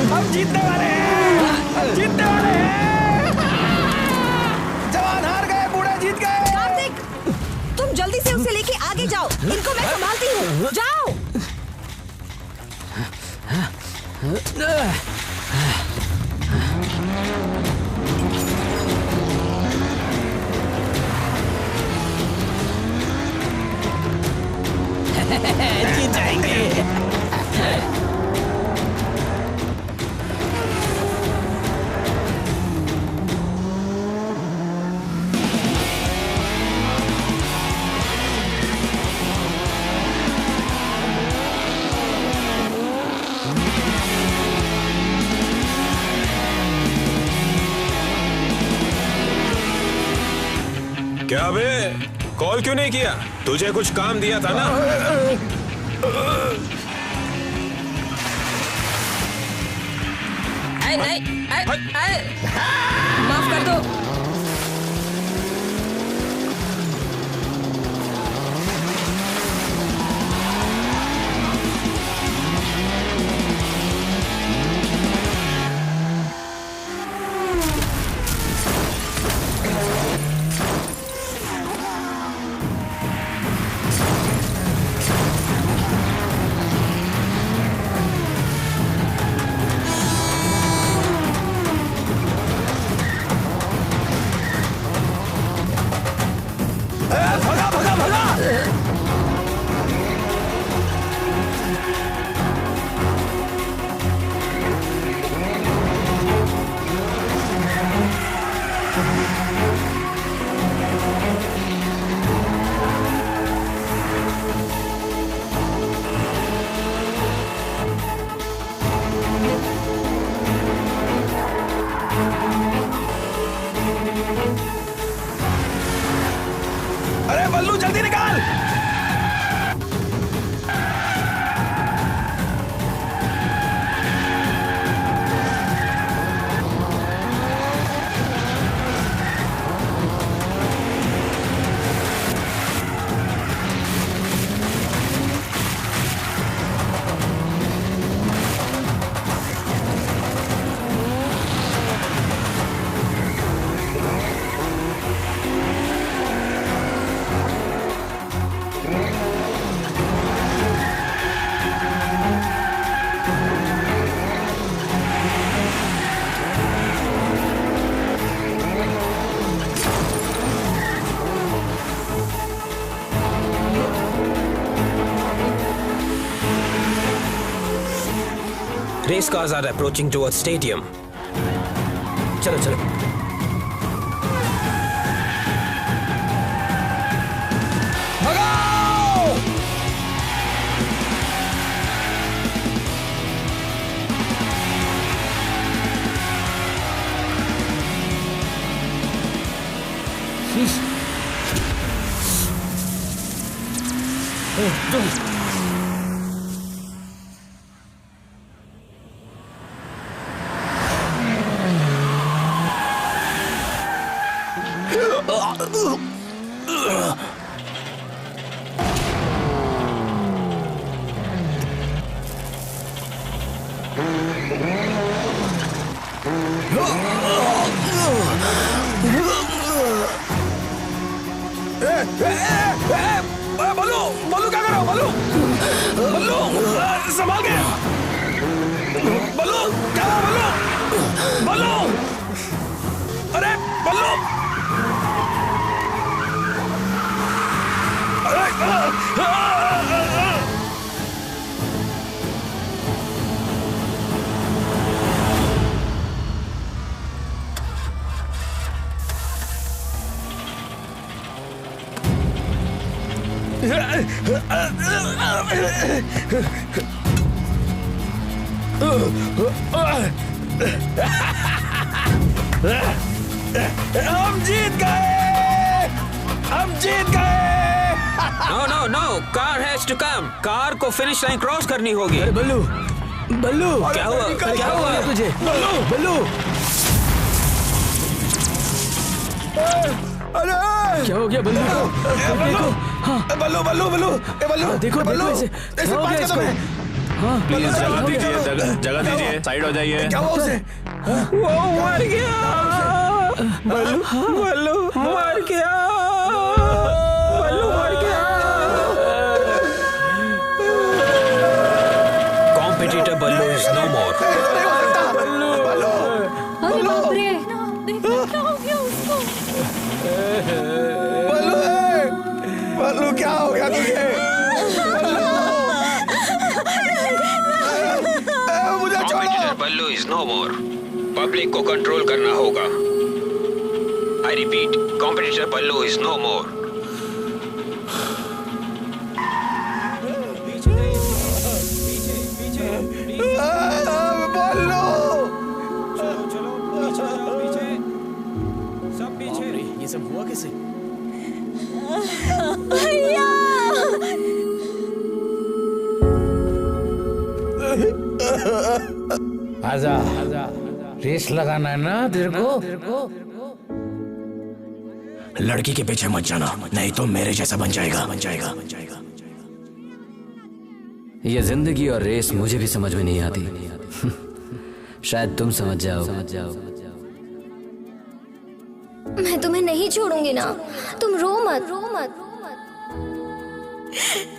हम जीतने वाले हैं, जीतने वाले हैं। जवान हार गए, बूढ़े जीत गए। कार्तिक, तुम जल्दी से उसे लेके आगे जाओ, इनको मैं संभालती हूँ। जाओ। जीत जाएंगे। क्या बे, कॉल क्यों नहीं किया? तुझे कुछ काम दिया था ना? नहीं, माफ कर दो। अरे बल्लू जल्दी निकाल। Race cars are approaching towards stadium. चलो चलो. बल्लू बल्लू क्या कर रहे हो? बल्लू बल्लू संभाल के. बल्लू क्या हुआ? बल्लू बल्लू अरे बल्लू हम जीत गए. हम जीत गए. No no no, car has to come. Car को फिनिश लाइन क्रॉस करनी होगी. अरे बल्लू बल्लू क्या हुआ? क्या हुआ तुझे? बल्लू बल्लू अरे क्या हो गया बल्लू को? देखो. हाँ बल्लू बल्लू बल्लू बल्लू देखो बल्लू ऐसे ऐसे बात कर दो. हाँ प्लीज जगह दीजिए, जगह दीजिए, साइड हो जाइए. क्या हुआ उसे? वो मर गया. बल्लू बल्लू मर गया. बल्लू मर गया. कॉम्पिटिटर बल्लू इज नो मोर. अरे बाप रे, क्या हो गया उसको? बल्लू क्या हो गया तुझे? मुझे छोड़ो. Competitor Ballu is no more. Public को कंट्रोल करना होगा. I repeat, competitor Ballu is no more. ये सब हुआ कैसे? भैया आजा रेस लगाना है ना तेरे को. लड़की के पीछे मत जाना, नहीं तो मेरे जैसा बन जाएगा. ये जिंदगी और रेस मुझे भी समझ में नहीं आती. शायद तुम समझ जाओ. मैं तुम्हें नहीं छोड़ूंगी ना. तुम रो मत.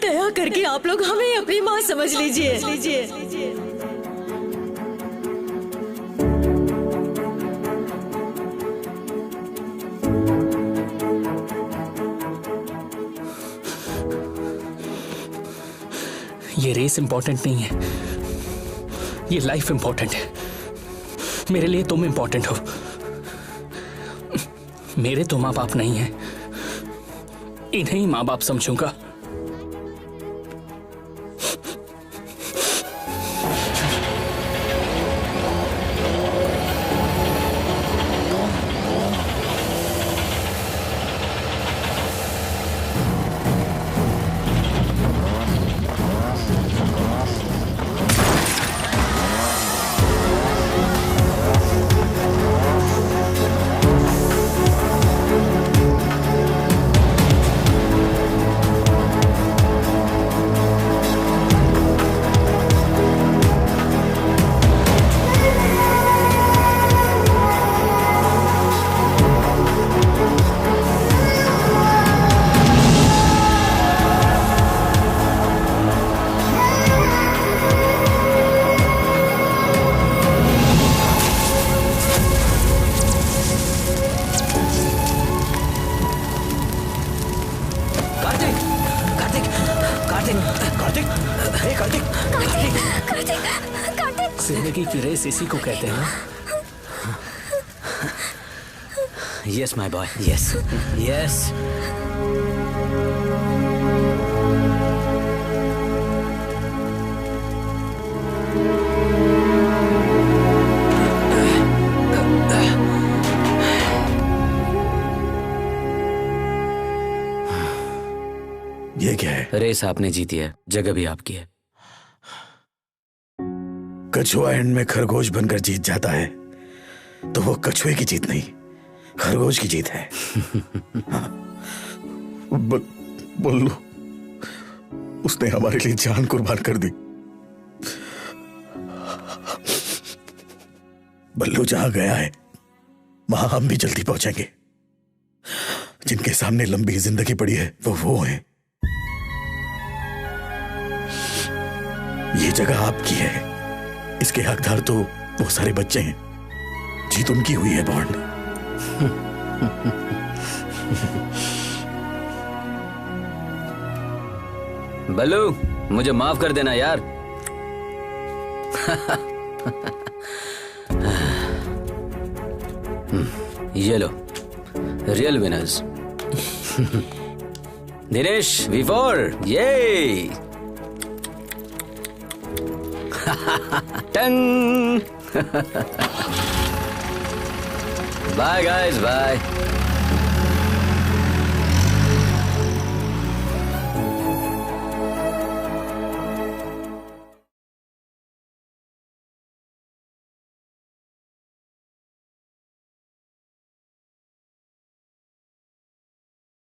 दया करके आप लोग हमें अपनी माँ समझ लीजिए. ये रेस इंपॉर्टेंट नहीं है, ये लाइफ इंपॉर्टेंट है. मेरे लिए तुम इंपॉर्टेंट हो. मेरे तो माँ बाप नहीं है, इन्हें ही माँ बाप समझूंगा. जिंदगी की रेस इसी को कहते हैं ना? Yes my boy, yes yes. ये क्या है? रेस आपने जीती है, जगह भी आपकी है। कछुआ एंड में खरगोश बनकर जीत जाता है तो वो कछुए की जीत नहीं, खरगोश की जीत है। हाँ। बल्लू, उसने हमारे लिए जान कुर्बान कर दी। बल्लू जहां गया है वहां हम भी जल्दी पहुंचेंगे। जिनके सामने लंबी जिंदगी पड़ी है वो हैं। ये जगह आपकी है, इसके हकदार तो वो सारे बच्चे हैं। जीत उनकी हुई है बॉन्ड। बल्लू, मुझे माफ कर देना यार। ये लो, रियल विनर्स। दिनेश V4, ये टंग। Bye guys, bye.